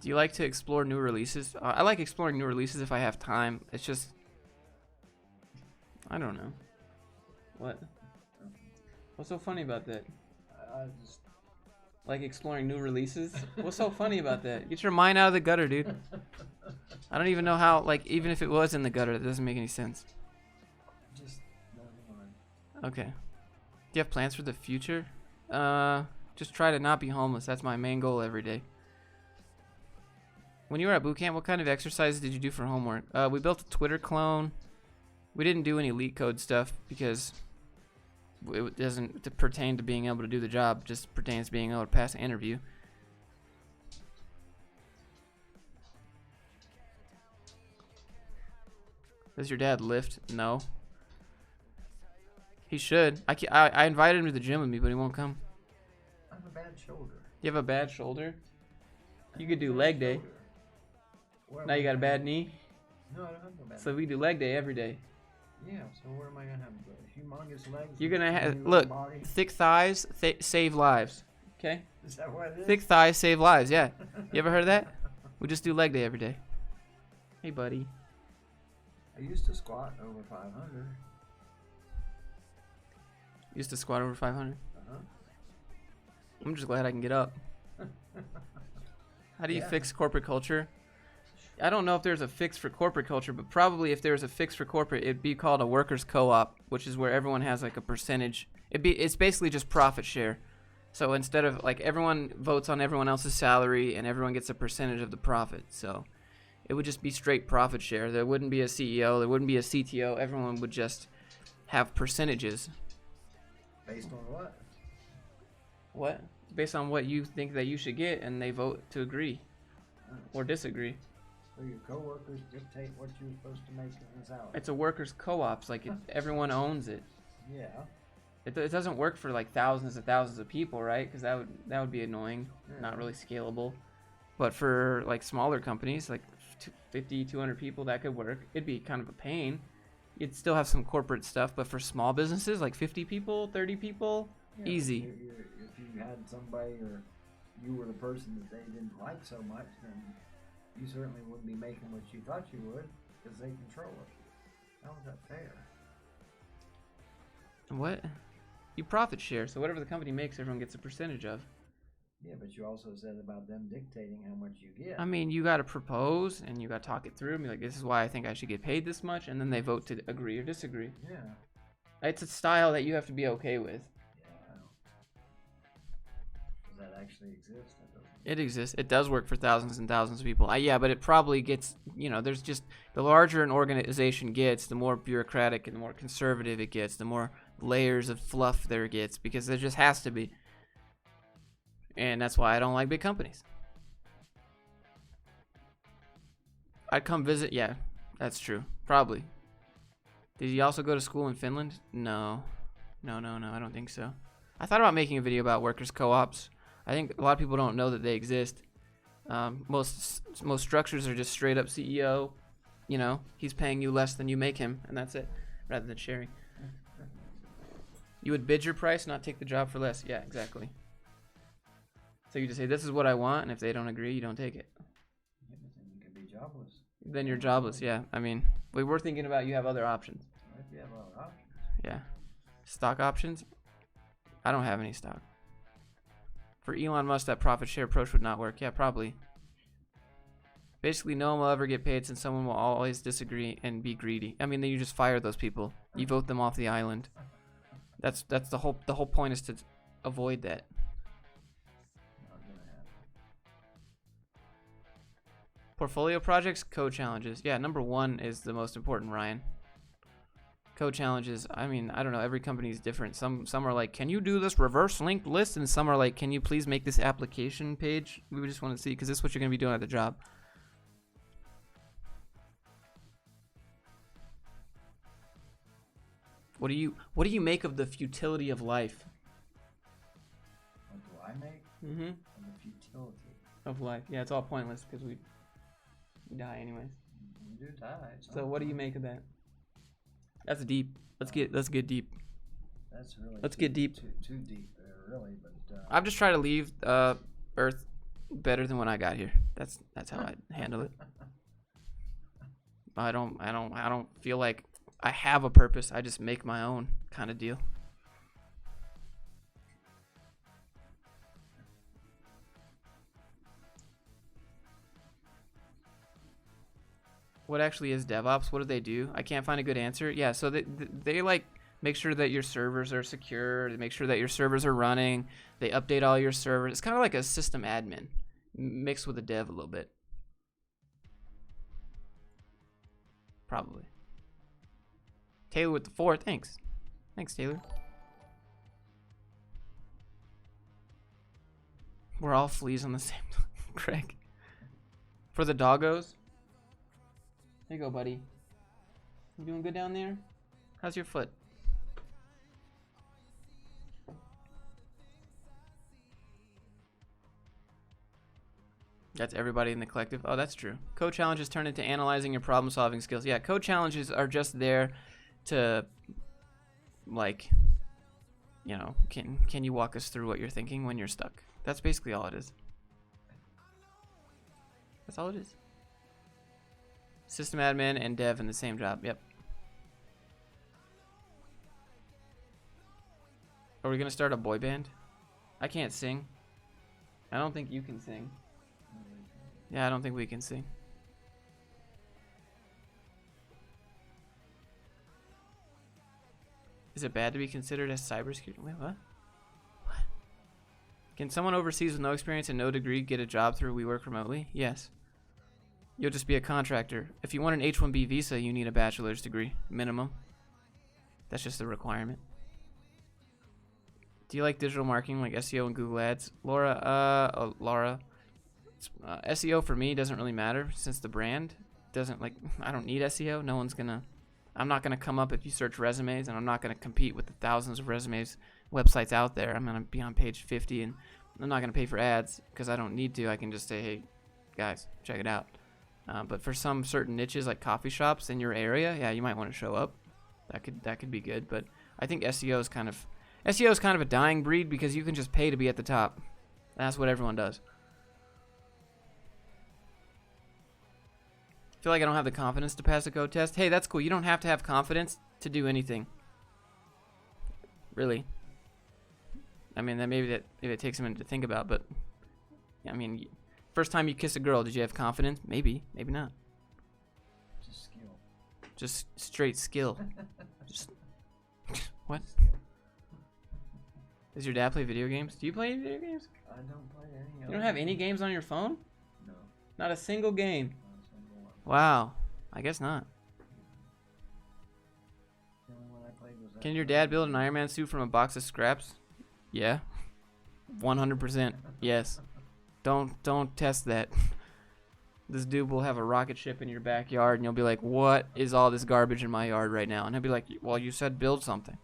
Do you like to explore new releases? I like exploring new releases if I have time. It's just... I don't know. What? What's so funny about that? I just... Like exploring new releases? What's so funny about that? Get your mind out of the gutter, dude. I don't even know how, like, even if it was in the gutter, that doesn't make any sense. Just... Okay. Do you have plans for the future? Just try to not be homeless. That's my main goal every day. When you were at boot camp, what kind of exercises did you do for homework? We built a Twitter clone. We didn't do any leak code stuff because it doesn't pertain to being able to do the job. It just pertains to being able to pass an interview. Does your dad lift? No. He should. I invited him to the gym with me, but he won't come. I have a bad shoulder. You have a bad shoulder? You could do leg day. Now you got a bad knee? No, I don't have no bad. So we do leg day every day. Yeah. So where am I gonna have humongous legs? You're gonna and have tiny look, little body? thick thighs save lives. Okay. Is that what it is? Thick thighs save lives. Yeah. You ever heard of that? We just do leg day every day. Hey, buddy. I used to squat over 500. Used to squat over 500. Uh-huh. I'm just glad I can get up. How do you Yeah. fix corporate culture? I don't know if there's a fix for corporate culture, but probably if there was a fix for corporate, it'd be called a workers' co-op, which is where everyone has like a percentage. It's basically just profit share. So instead of like everyone votes on everyone else's salary and everyone gets a percentage of the profit. So it would just be straight profit share. There wouldn't be a CEO, there wouldn't be a CTO. Everyone would just have percentages. Based on what? What? Based on what you think that you should get, and they vote to agree or disagree. So your coworkers dictate what you're supposed to make in salary. It's a workers' co-ops. Like everyone owns it. Yeah. It doesn't work for like thousands and thousands of people, right? Because that would be annoying, not really scalable. But for like smaller companies, like 50, 200 people, that could work. It'd be kind of a pain. You'd still have some corporate stuff, but for small businesses, like 50 people, 30 people, Yeah, easy. If you had somebody or you were the person that they didn't like so much, then you certainly wouldn't be making what you thought you would because they control it. How is that fair? What? You profit share, so whatever the company makes, everyone gets a percentage of. Yeah, but you also said about them dictating how much you get. I mean, you got to propose and you got to talk it through and be like, this is why I think I should get paid this much, and then they vote to agree or disagree. Yeah. It's a style that you have to be okay with. Yeah. Does that actually exist? That doesn't. It exists. It does work for thousands and thousands of people. Yeah, but it probably gets, there's just, the larger an organization gets, the more bureaucratic and the more conservative it gets, the more layers of fluff there gets, because there just has to be. And that's why I don't like big companies. I'd come visit. Yeah, that's true. Probably. Did you also go to school in Finland? No. No, I don't think so. I thought about making a video about workers' co-ops. I think a lot of people don't know that they exist. Most structures are just straight up CEO. He's paying you less than you make him, and that's it, rather than sharing. You would bid your price, not take the job for less. Yeah, exactly. So you just say, this is what I want, and if they don't agree, you don't take it. Yeah, but then you could be jobless. Then you're jobless, yeah. I mean, we were thinking about you have other options. Right? You have other options. Yeah. Stock options? I don't have any stock. For Elon Musk, that profit share approach would not work. Yeah, probably. Basically, no one will ever get paid since someone will always disagree and be greedy. I mean, then you just fire those people. You vote them off the island. That's the whole point is to avoid that. Portfolio projects, code challenges. Yeah, number 1 is the most important, Ryan. Code challenges. I mean, I don't know. Every company is different. Some are like, can you do this reverse linked list? And some are like, can you please make this application page? We just want to see, because this is what you're going to be doing at the job. What do you make of the futility of life? What do I make? Mm-hmm. And the futility. Of life. Yeah, it's all pointless because we die anyways. You do die. So what do you make of that? That's deep. Let's get deep. That's really. Let's get deep. Too deep there, really. But I've just tried to leave Earth better than when I got here. That's how I handle it. I don't feel like I have a purpose. I just make my own kind of deal. What actually is DevOps? What do they do? I can't find a good answer. Yeah, so they like make sure that your servers are secure. They make sure that your servers are running. They update all your servers. It's kind of like a system admin mixed with a dev a little bit. Probably. Taylor with the 4. Thanks. Thanks, Taylor. We're all fleas on the same Craig. For the doggos. There you go, buddy. You doing good down there? How's your foot? That's everybody in the collective. Oh, that's true. Code challenges turn into analyzing your problem-solving skills. Yeah, code challenges are just there to, like, you know, can you walk us through what you're thinking when you're stuck? That's basically all it is. That's all it is. System admin and dev in the same job. Yep. Are we gonna start a boy band? I can't sing. I don't think you can sing. Yeah, I don't think we can sing. Is it bad to be considered as cybersecurity? Wait, what? What? Can someone overseas with no experience and no degree get a job through We Work Remotely? Yes. You'll just be a contractor. If you want an H-1B visa, you need a bachelor's degree, minimum. That's just a requirement. Do you like digital marketing like SEO and Google Ads? Laura, SEO for me doesn't really matter since the brand doesn't, like, I don't need SEO. No one's gonna, I'm not gonna come up if you search resumes, and I'm not gonna compete with the thousands of resumes websites out there. I'm gonna be on page 50, and I'm not gonna pay for ads because I don't need to. I can just say, hey, guys, check it out. But for some certain niches like coffee shops in your area, yeah, you might want to show up. That could be good. But I think SEO is kind of a dying breed because you can just pay to be at the top. That's what everyone does. I feel like I don't have the confidence to pass a code test. Hey, that's cool. You don't have to have confidence to do anything. Really. I mean, that maybe it takes a minute to think about, but I mean, first time you kiss a girl, did you have confidence? Maybe, maybe not. Just skill. Just straight skill. Just what? Does your dad play video games? Do you play any video games? I don't play any. You don't have any games on your phone? No. Not a single game. Not a single one. Wow. I guess not. The only one I played was that. Can your dad build an Iron Man suit from a box of scraps? Yeah. 100%. Yes. Don't test that. This dude will have a rocket ship in your backyard and you'll be like, what is all this garbage in my yard right now? And he'll be like, well, you said build something.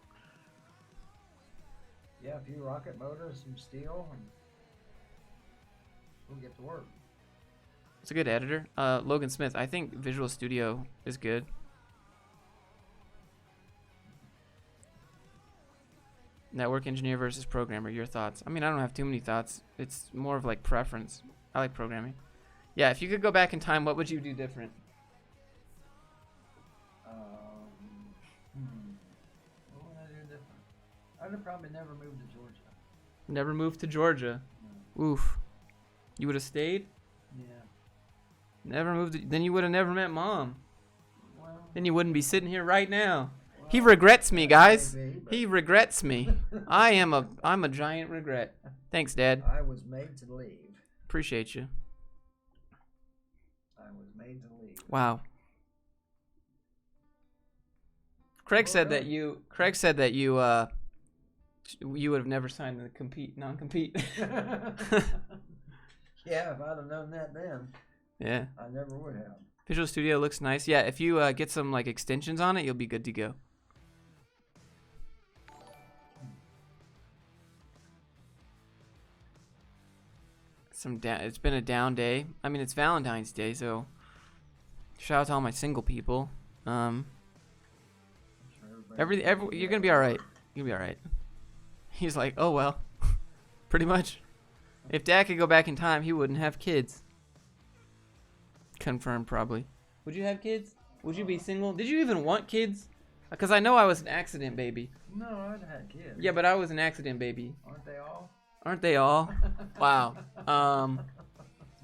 Yeah, a few rocket motors, some steel, and we'll get to work. It's a good editor. Logan Smith, I think Visual Studio is good. Network engineer versus programmer, your thoughts? I mean, I don't have too many thoughts. It's more of like preference. I like programming. Yeah, if you could go back in time, what would you do different? What would I do different? I'd have probably never moved to Georgia. Never moved to Georgia. No. Oof. You would have stayed? Yeah. Never moved. Then you would have never met Mom. Well, Then you wouldn't be sitting here right now. well, He regrets me, guys. maybe, but He regrets me. I'm a giant regret. Thanks, Dad. I was made to leave. Appreciate you. I was made to leave. Wow. Craig said that you you would have never signed the non-compete. Yeah, if I'd have known that then, Yeah. I never would have. Visual Studio looks nice. Yeah, if you get some like extensions on it, you'll be good to go. It's been a down day. I mean, it's Valentine's Day, so shout out to all my single people. I'm sure everybody- You're gonna be all right. You'll be all right. He's like, oh well, pretty much. If Dad could go back in time, he wouldn't have kids. Confirmed, probably. Would you have kids? Would you be single? Did you even want kids? Because I know I was an accident baby. No, I'd have had kids. Yeah, but I was an accident baby. Aren't they all? Aren't they all? Wow.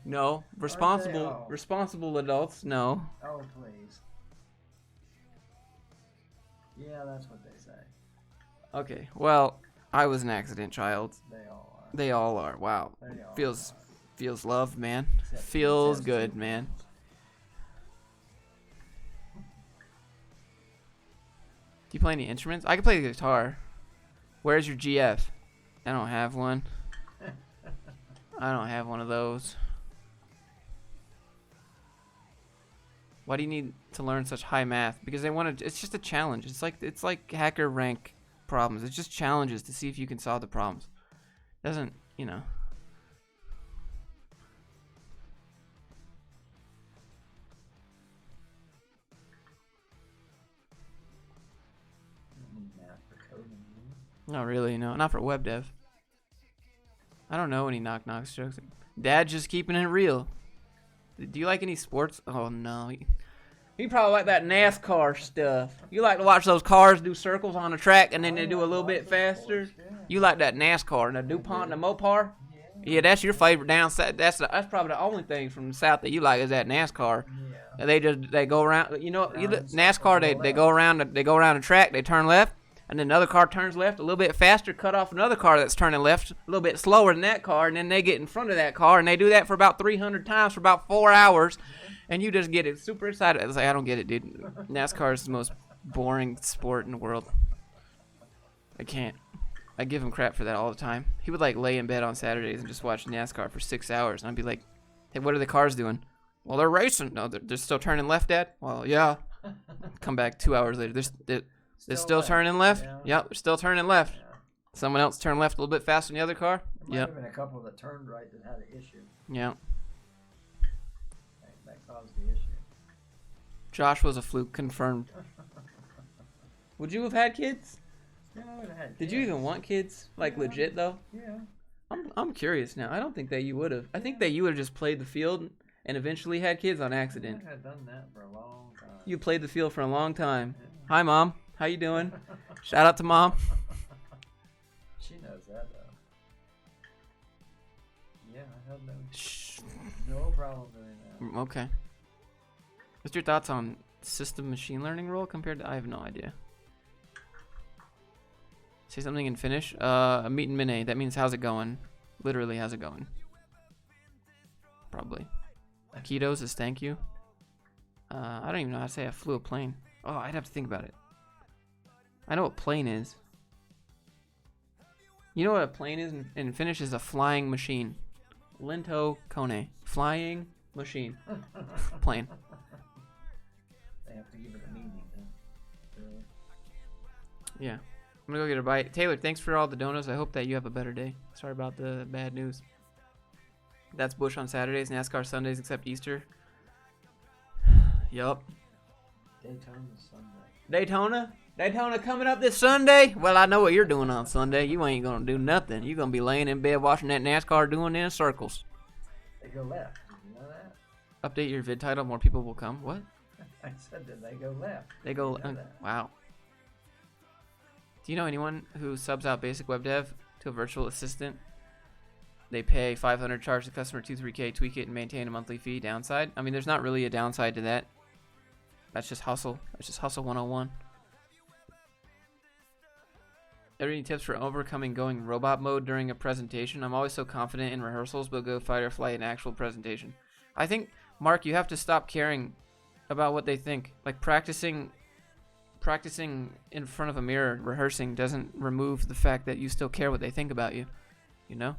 No. all? Responsible adults, no. Oh, please. Yeah, that's what they say. Okay, well, I was an accident child. They all are. They all are. Wow. They all Feels are. feels loved, man. Except- Feels except good, for- man. Do you play any instruments? I can play the guitar. Where's your GF? I don't have one. I don't have one of those. Why do you need to learn such high math? Because they want to. It's just a challenge. It's like hacker rank problems. It's just challenges to see if you can solve the problems. Doesn't, you know. Not really, no. Not for web dev. I don't know any knock-knock jokes. Dad just keeping it real. Do you like any sports? Oh, no. You probably like that NASCAR stuff. You like to watch those cars do circles on the track and then they do a little bit faster? You like that NASCAR and the DuPont and the Mopar? Yeah, that's your favorite down south. That's probably the only thing from the south that you like is that NASCAR. Yeah. They go around. You know, NASCAR they go around the track. They turn left, and then another car turns left a little bit faster, cut off another car that's turning left a little bit slower than that car, and then they get in front of that car, and they do that for about 300 times for about 4 hours, and you just get it super excited. I was like, I don't get it, dude. NASCAR is the most boring sport in the world. I can't. I give him crap for that all the time. He would like lay in bed on Saturdays and just watch NASCAR for 6 hours, and I'd be like, hey, what are the cars doing? Well, they're racing. No, they're still turning left, Dad? Well, yeah. Come back 2 hours later. They're still turning left? Yeah. Yep, they're still turning left. Yeah. Someone else turned left a little bit faster than the other car? There might have been a couple that turned right that had an issue. Yeah. That caused the issue. Josh was a fluke, confirmed. Would you have had kids? Yeah, I would have had kids. Did you even want kids? Like, yeah. Legit, though? Yeah. I'm curious now. I don't think that you would have. I think that you would have just played the field and eventually had kids on accident. I had done that for a long time. You played the field for a long time. Yeah. Hi, Mom. How you doing? Shout out to Mom. She knows that, though. Yeah, I have no problem doing that. Okay. What's your thoughts on system machine learning role compared to... I have no idea. Say something in Finnish. Meet mine. That means how's it going? Literally, how's it going? Probably. Kiitos is thank you. I don't even know how to say I flew a plane. Oh, I'd have to think about it. I know what plane is. You know what a plane is in Finnish is a flying machine. Lento kone. Flying machine. Plane. They have to give it a meaning then. Really? Yeah. I'm gonna go get a bite. Taylor, thanks for all the donuts. I hope that you have a better day. Sorry about the bad news. That's Bush on Saturdays, NASCAR Sundays except Easter. Yup. Daytona Sunday. Daytona coming up this Sunday? Well, I know what you're doing on Sunday. You ain't gonna do nothing. You're gonna be laying in bed watching that NASCAR doing in circles. They go left. Did you know that? Update your vid title. More people will come. What? I said that they go left. They go. Wow. Do you know anyone who subs out basic web dev to a virtual assistant? They pay $500, charge the customer 2-3K, tweak it, and maintain a monthly fee. Downside? I mean, there's not really a downside to that. That's just hustle. That's just hustle 101. Any tips for overcoming going robot mode during a presentation? I'm always so confident in rehearsals, but go fight or flight in actual presentation. I think, Mark, you have to stop caring about what they think. Like practicing in front of a mirror, rehearsing, doesn't remove the fact that you still care what they think about you. You know?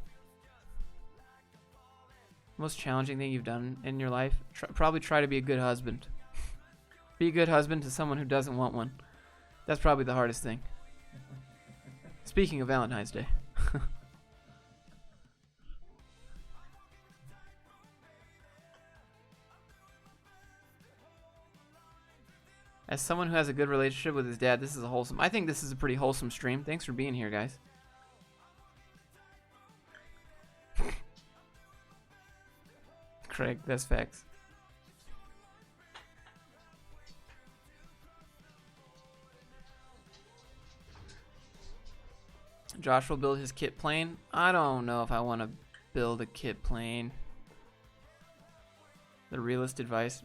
Most challenging thing you've done in your life? Probably try to be a good husband. Be a good husband to someone who doesn't want one. That's probably the hardest thing. Speaking of Valentine's Day. As someone who has a good relationship with his dad, this is a wholesome... I think this is a pretty wholesome stream. Thanks for being here, guys. Craig, that's facts. Josh will build his kit plane. I don't know if I want to build a kit plane. The realist advice.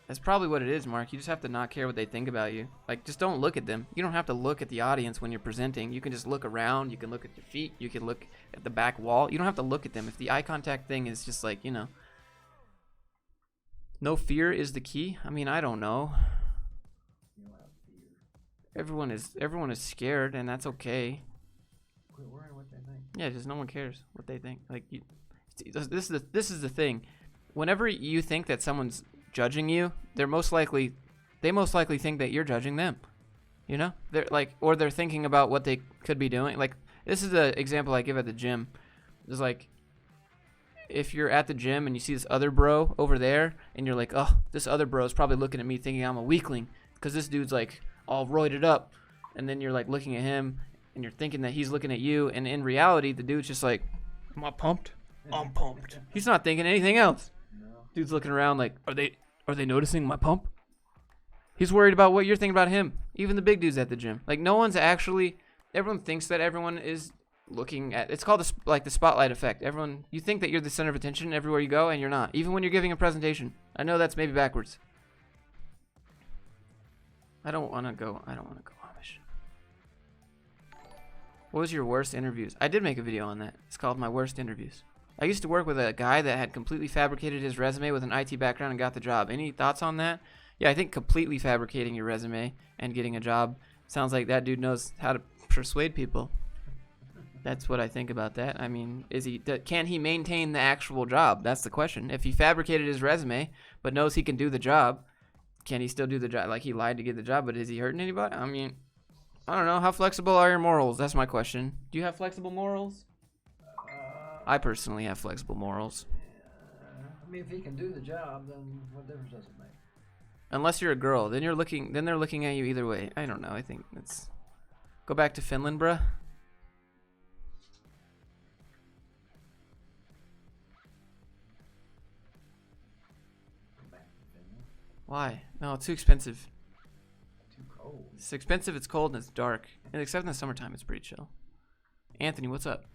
That's probably what it is, Mark. You just have to not care what they think about you. Like, just don't look at them. You don't have to look at the audience when you're presenting. You can just look around. You can look at your feet. You can look at the back wall. You don't have to look at them. If the eye contact thing is just like, you know. No fear is the key. I mean, I don't know. Everyone is scared, and that's okay. Quit worrying what they think. Yeah, just no one cares what they think. Like, this is the thing. Whenever you think that someone's judging you, they most likely think that you're judging them. You know, they're thinking about what they could be doing. Like, this is the example I give at the gym. It's like, if you're at the gym and you see this other bro over there, and you're like, oh, this other bro is probably looking at me thinking I'm a weakling because this dude's like all roided up, and then you're like looking at him and you're thinking that he's looking at you, and in reality the dude's just like, am I pumped? I'm pumped. He's not thinking anything else. No. Dude's looking around like, are they noticing my pump? He's worried about what you're thinking about him. Even the big dudes at the gym. Like, no one's actually, everyone thinks that everyone is looking at, it's called the spotlight effect. Everyone, you think that you're the center of attention everywhere you go, and you're not. Even when you're giving a presentation. I know that's maybe backwards. I don't want to go Amish. What was your worst interviews? I did make a video on that. It's called My Worst Interviews. I used to work with a guy that had completely fabricated his resume with an IT background and got the job. Any thoughts on that? Yeah, I think completely fabricating your resume and getting a job sounds like that dude knows how to persuade people. That's what I think about that. I mean, can he maintain the actual job? That's the question. If he fabricated his resume but knows he can do the job, can he still do the job? Like, he lied to get the job, but is he hurting anybody? I mean, I don't know. How flexible are your morals? That's my question. Do you have flexible morals? I personally have flexible morals. I mean, if he can do the job, then what difference does it make? Unless you're a girl, then they're looking at you either way. I don't know. I think it's go back to Finland, bruh. Back to Finland. Why? No, it's too expensive. Too cold. It's expensive, it's cold, and it's dark. And except in the summertime, it's pretty chill. Anthony, what's up?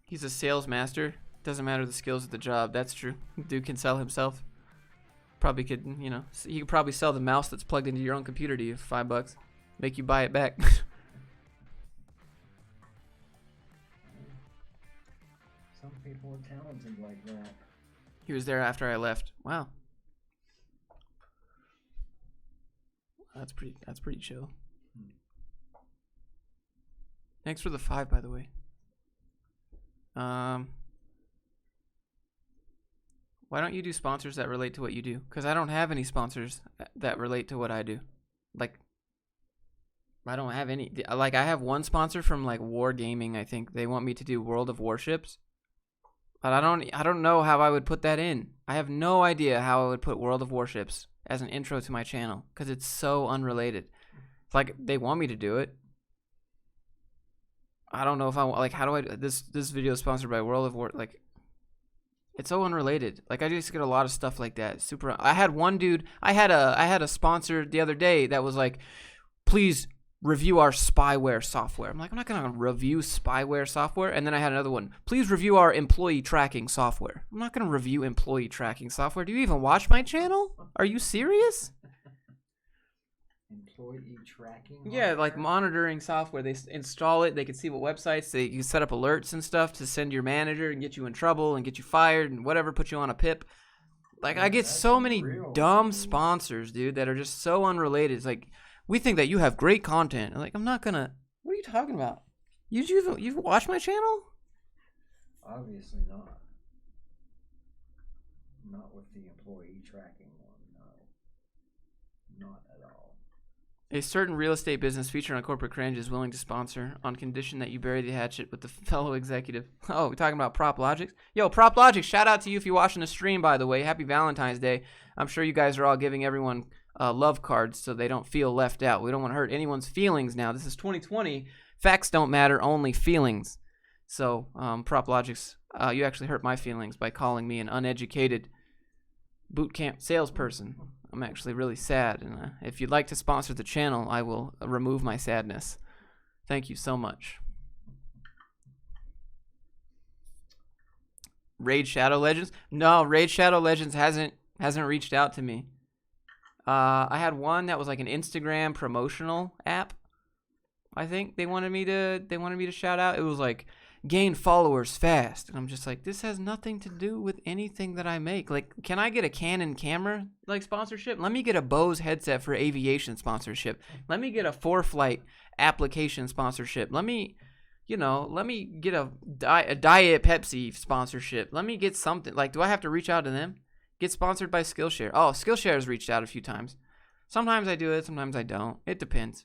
He's a sales master. Doesn't matter the skills of the job. That's true. Dude can sell himself. Probably could, you know, he could probably sell the mouse that's plugged into your own computer to you for $5. Make you buy it back. Some people are talented like that. He was there after I left. Wow. That's pretty chill. Thanks for the 5, by the way. Why don't you do sponsors that relate to what you do? Because I don't have any sponsors that relate to what I do. Like, I don't have any. Like, I have one sponsor from like War Gaming. I think they want me to do World of Warships, but I don't know how I would put that in. I have no idea how I would put World of Warships as an intro to my channel because it's so unrelated. It's like they want me to do it. I don't know if I like. How do I? This video is sponsored by World of War. Like, it's so unrelated. Like, I just get a lot of stuff like that. Super. I had one dude. I had a sponsor the other day that was like, please review our spyware software. I'm like, I'm not gonna review spyware software. And then I had another one. Please review our employee tracking software. I'm not gonna review employee tracking software. Do you even watch my channel? Are you serious? Employee tracking? Yeah, like monitoring software. They install it. They can see what websites. They can set up alerts and stuff to send your manager and get you in trouble and get you fired and whatever, put you on a PIP. Like, I get so many dumb sponsors, dude, that are just so unrelated. It's like, we think that you have great content. I'm like, I'm not gonna. What are you talking about? You've watched my channel? Obviously not. Not with the employee tracking one. No. Not at all. A certain real estate business featured on Corporate Cringe is willing to sponsor on condition that you bury the hatchet with the fellow executive. Oh, we're talking about Prop Logics? Yo, Prop Logics, shout out to you if you're watching the stream, by the way. Happy Valentine's Day. I'm sure you guys are all giving everyone love cards so they don't feel left out. We don't want to hurt anyone's feelings now. This is 2020. Facts don't matter, only feelings. So, Prop Logics, you actually hurt my feelings by calling me an uneducated boot camp salesperson. I'm actually really sad, and if you'd like to sponsor the channel, I will remove my sadness. Thank you so much. Raid Shadow Legends? No, Raid Shadow Legends hasn't reached out to me. I had one that was like an Instagram promotional app. I think they wanted me to shout out. It was like, gain followers fast, and I'm just like, this has nothing to do with anything that I make. Like, can I get a Canon camera like sponsorship? Let me get a Bose headset for aviation sponsorship. Let me get a ForeFlight application sponsorship. Let me get a Diet Pepsi sponsorship. Let me get something. Like, do I have to reach out to them? Get sponsored by Skillshare. Oh, Skillshare has reached out a few times. Sometimes I do it, sometimes I don't. It depends.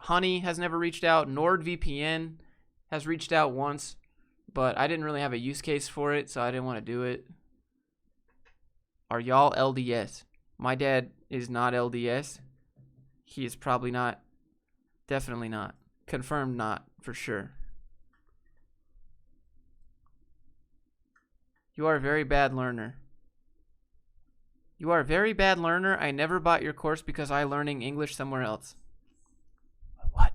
Honey has never reached out. NordVPN has reached out once, but I didn't really have a use case for it, so I didn't want to do it. Are y'all LDS? My dad is not LDS. He is probably not. Definitely not. Confirmed not, for sure. You are a very bad learner. You are a very bad learner. I never bought your course because I learning English somewhere else. What?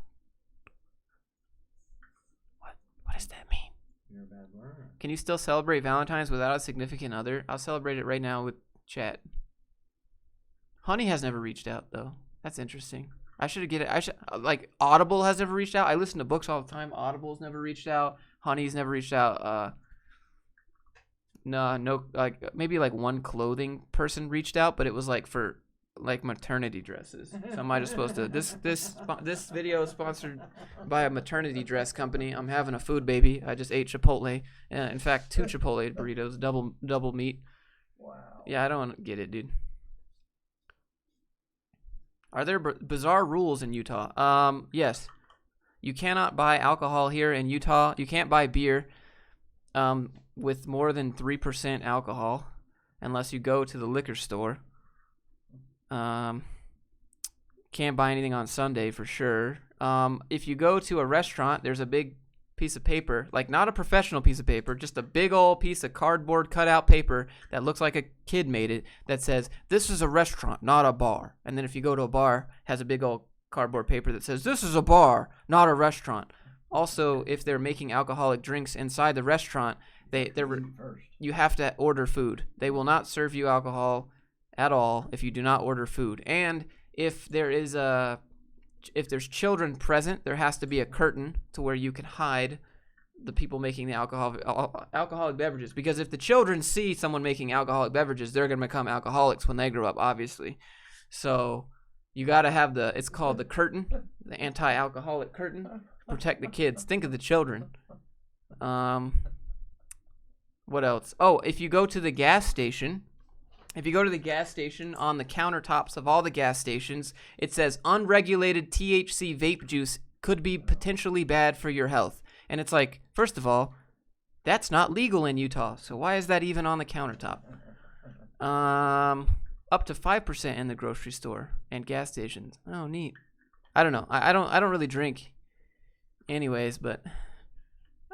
What does that mean? You're a bad learner. Can you still celebrate Valentine's without a significant other? I'll celebrate it right now with chat. Honey has never reached out though. That's interesting. I should get it. I should like Audible has never reached out. I listen to books all the time. Audible's never reached out. Honey's never reached out. No, like maybe like one clothing person reached out, but it was like for like maternity dresses. So am I just supposed to? This video is sponsored by a maternity dress company. I'm having a food baby. I just ate Chipotle. In fact, 2 Chipotle burritos, double meat. Wow. Yeah, I don't get it, dude. Are there bizarre rules in Utah? Yes. You cannot buy alcohol here in Utah. You can't buy beer with more than 3% alcohol unless you go to the liquor store. Can't buy anything on Sunday for sure. If you go to a restaurant, there's a big piece of paper, like not a professional piece of paper, just a big old piece of cardboard cutout paper that looks like a kid made it that says, "This is a restaurant, not a bar." And then if you go to a bar, it has a big old cardboard paper that says, "This is a bar, not a restaurant." Also, if they're making alcoholic drinks inside the restaurant, you have to order food. They will not serve you alcohol at all if you do not order food. And if there's children present, there has to be a curtain to where you can hide the people making the alcoholic beverages. Because if the children see someone making alcoholic beverages, they're going to become alcoholics when they grow up, obviously. So you got to have it's called the curtain, the anti-alcoholic curtain, protect the kids. Think of the children. What else? Oh, if you go to the gas station, on the countertops of all the gas stations, it says unregulated THC vape juice could be potentially bad for your health. And it's like, first of all, that's not legal in Utah. So why is that even on the countertop? Up to 5% in the grocery store and gas stations. Oh, neat. I don't know. I don't really drink anyways, but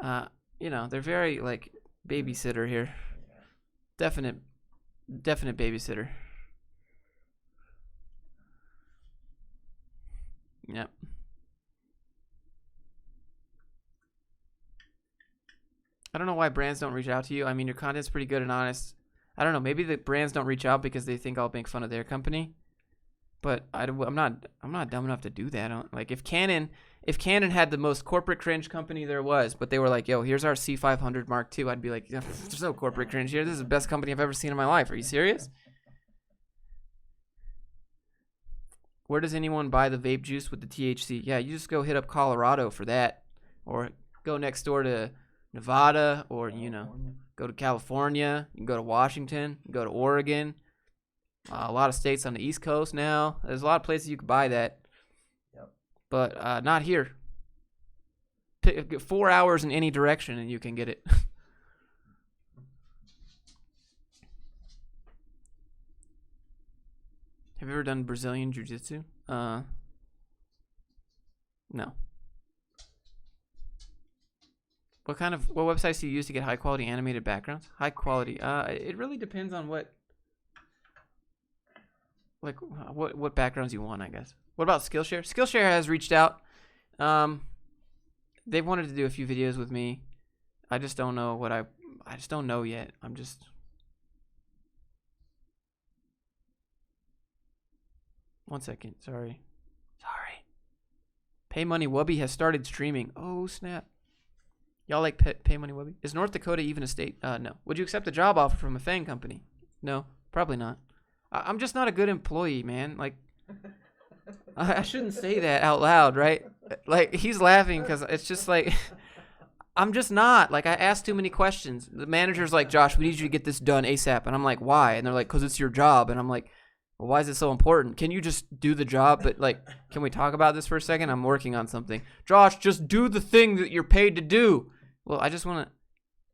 they're very like babysitter here. Definite babysitter. Yep. I don't know why brands don't reach out to you. I mean, your content's pretty good and honest. I don't know. Maybe the brands don't reach out because they think I'll make fun of their company. But I'm not dumb enough to do that. Like if Canon had the most corporate cringe company there was, but they were like, "Yo, here's our C500 Mark II," I'd be like, "There's no corporate cringe here. This is the best company I've ever seen in my life. Are you serious?" Where does anyone buy the vape juice with the THC? Yeah, you just go hit up Colorado for that, or go next door to Nevada, or go to California. You can go to Washington. You can go to Oregon. A lot of states on the East Coast now. There's a lot of places you can buy that. Yep. But not here. 4 hours in any direction and you can get it. Have you ever done Brazilian Jiu-Jitsu? No. What websites do you use to get high quality animated backgrounds? High quality. It really depends on what backgrounds you want, I guess. What about Skillshare? Skillshare has reached out. They've wanted to do a few videos with me. I just don't know I just don't know yet. One second. Sorry. Pay Money Wubby has started streaming. Oh, snap. Y'all like Pay Money Wubby? Is North Dakota even a state? No. Would you accept a job offer from a FANG company? No, probably not. I'm just not a good employee, man. Like, I shouldn't say that out loud, right? Like, he's laughing because it's just like, I'm just not. Like, I ask too many questions. The manager's like, "Josh, we need you to get this done ASAP." And I'm like, "Why?" And they're like, "Because it's your job." And I'm like, "Well, why is it so important? Can you just do the job? But, like, can we talk about this for a second? I'm working on something." "Josh, just do the thing that you're paid to do." Well, I just want to,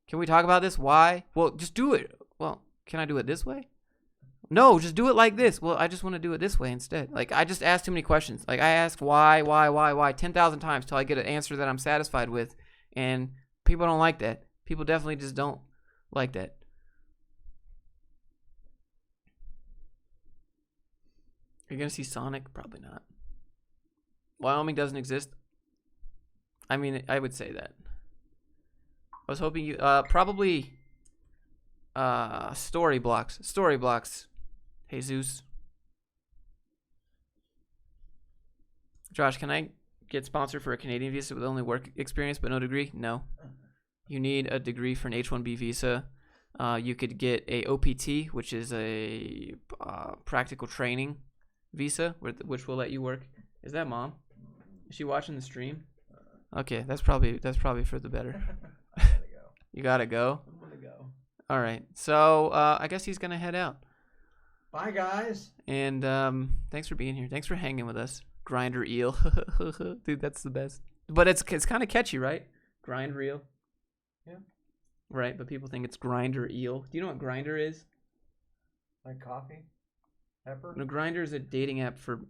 can we talk about this? Why? Well, just do it. Well, can I do it this way? No, just do it like this. Well, I just want to do it this way instead. Like, I just asked too many questions. Like, I asked why 10,000 times till I get an answer that I'm satisfied with. And people don't like that. People definitely just don't like that. Are you going to see Sonic? Probably not. Wyoming doesn't exist. I mean, I would say that. I was hoping you... probably... story blocks. Story blocks. Jesus. Josh, can I get sponsored for a Canadian visa with only work experience but no degree? No. You need a degree for an H-1B visa. You could get a OPT, which is a practical training visa, which will let you work. Is that Mom? Is she watching the stream? Okay, that's probably for the better. You gotta go. I'm gonna go. All right, so I guess he's gonna head out. Bye, guys. And thanks for being here. Thanks for hanging with us. Grinder eel, dude, that's the best. But it's kind of catchy, right? Grind reel. Yeah. Right, but people think it's grinder eel. Do you know what grinder is? Like coffee? Pepper? No, Grinder is a dating app for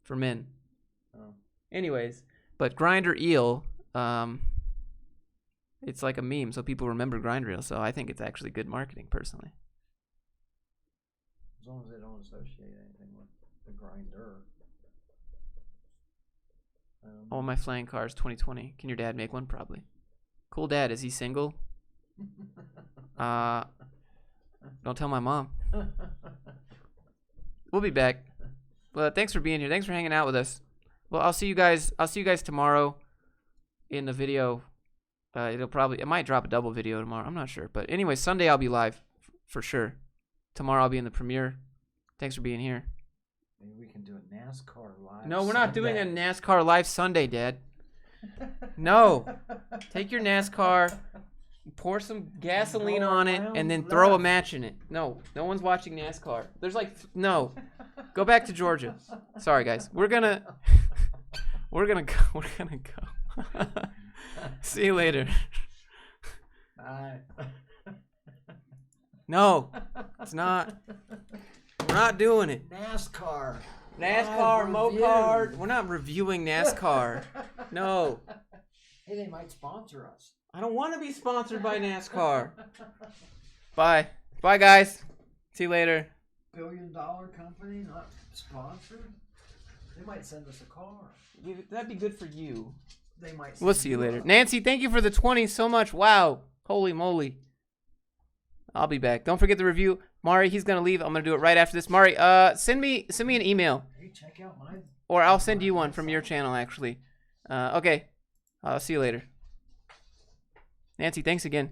men. Oh. Anyways, but Grinder eel, it's like a meme, so people remember Grinder eel. So I think it's actually good marketing, personally. As long as they don't associate anything with the grinder. Oh, my flying car is 2020. Can your dad make one? Probably. Cool dad. Is he single? Don't tell my mom. We'll be back. Well, thanks for being here. Thanks for hanging out with us. Well, I'll see you guys tomorrow in the video. It might drop a double video tomorrow. I'm not sure. But anyway, Sunday I'll be live for sure. Tomorrow I'll be in the premiere. Thanks for being here. Maybe we can do a NASCAR live. No, we're not doing a NASCAR live Sunday, Dad. No. Take your NASCAR, pour some gasoline on it, and then throw a match in it. No one's watching NASCAR. There's no. Go back to Georgia. Sorry, guys. We're gonna go. See you later. Bye. No, it's not. We're not doing it. NASCAR, Mopar. We're not reviewing NASCAR. No. Hey, they might sponsor us. I don't want to be sponsored by NASCAR. Bye. Bye, guys. See you later. $1 billion company, not sponsored. They might send us a car. That'd be good for you. They might. We'll see you later. Nancy, thank you for the 20 so much. Wow. Holy moly. I'll be back. Don't forget the review. Mari, he's going to leave. I'm going to do it right after this. Mari, send me an email. Hey, check out mine. Or I'll send you one from your channel, actually. Okay. I'll see you later. Nancy, thanks again.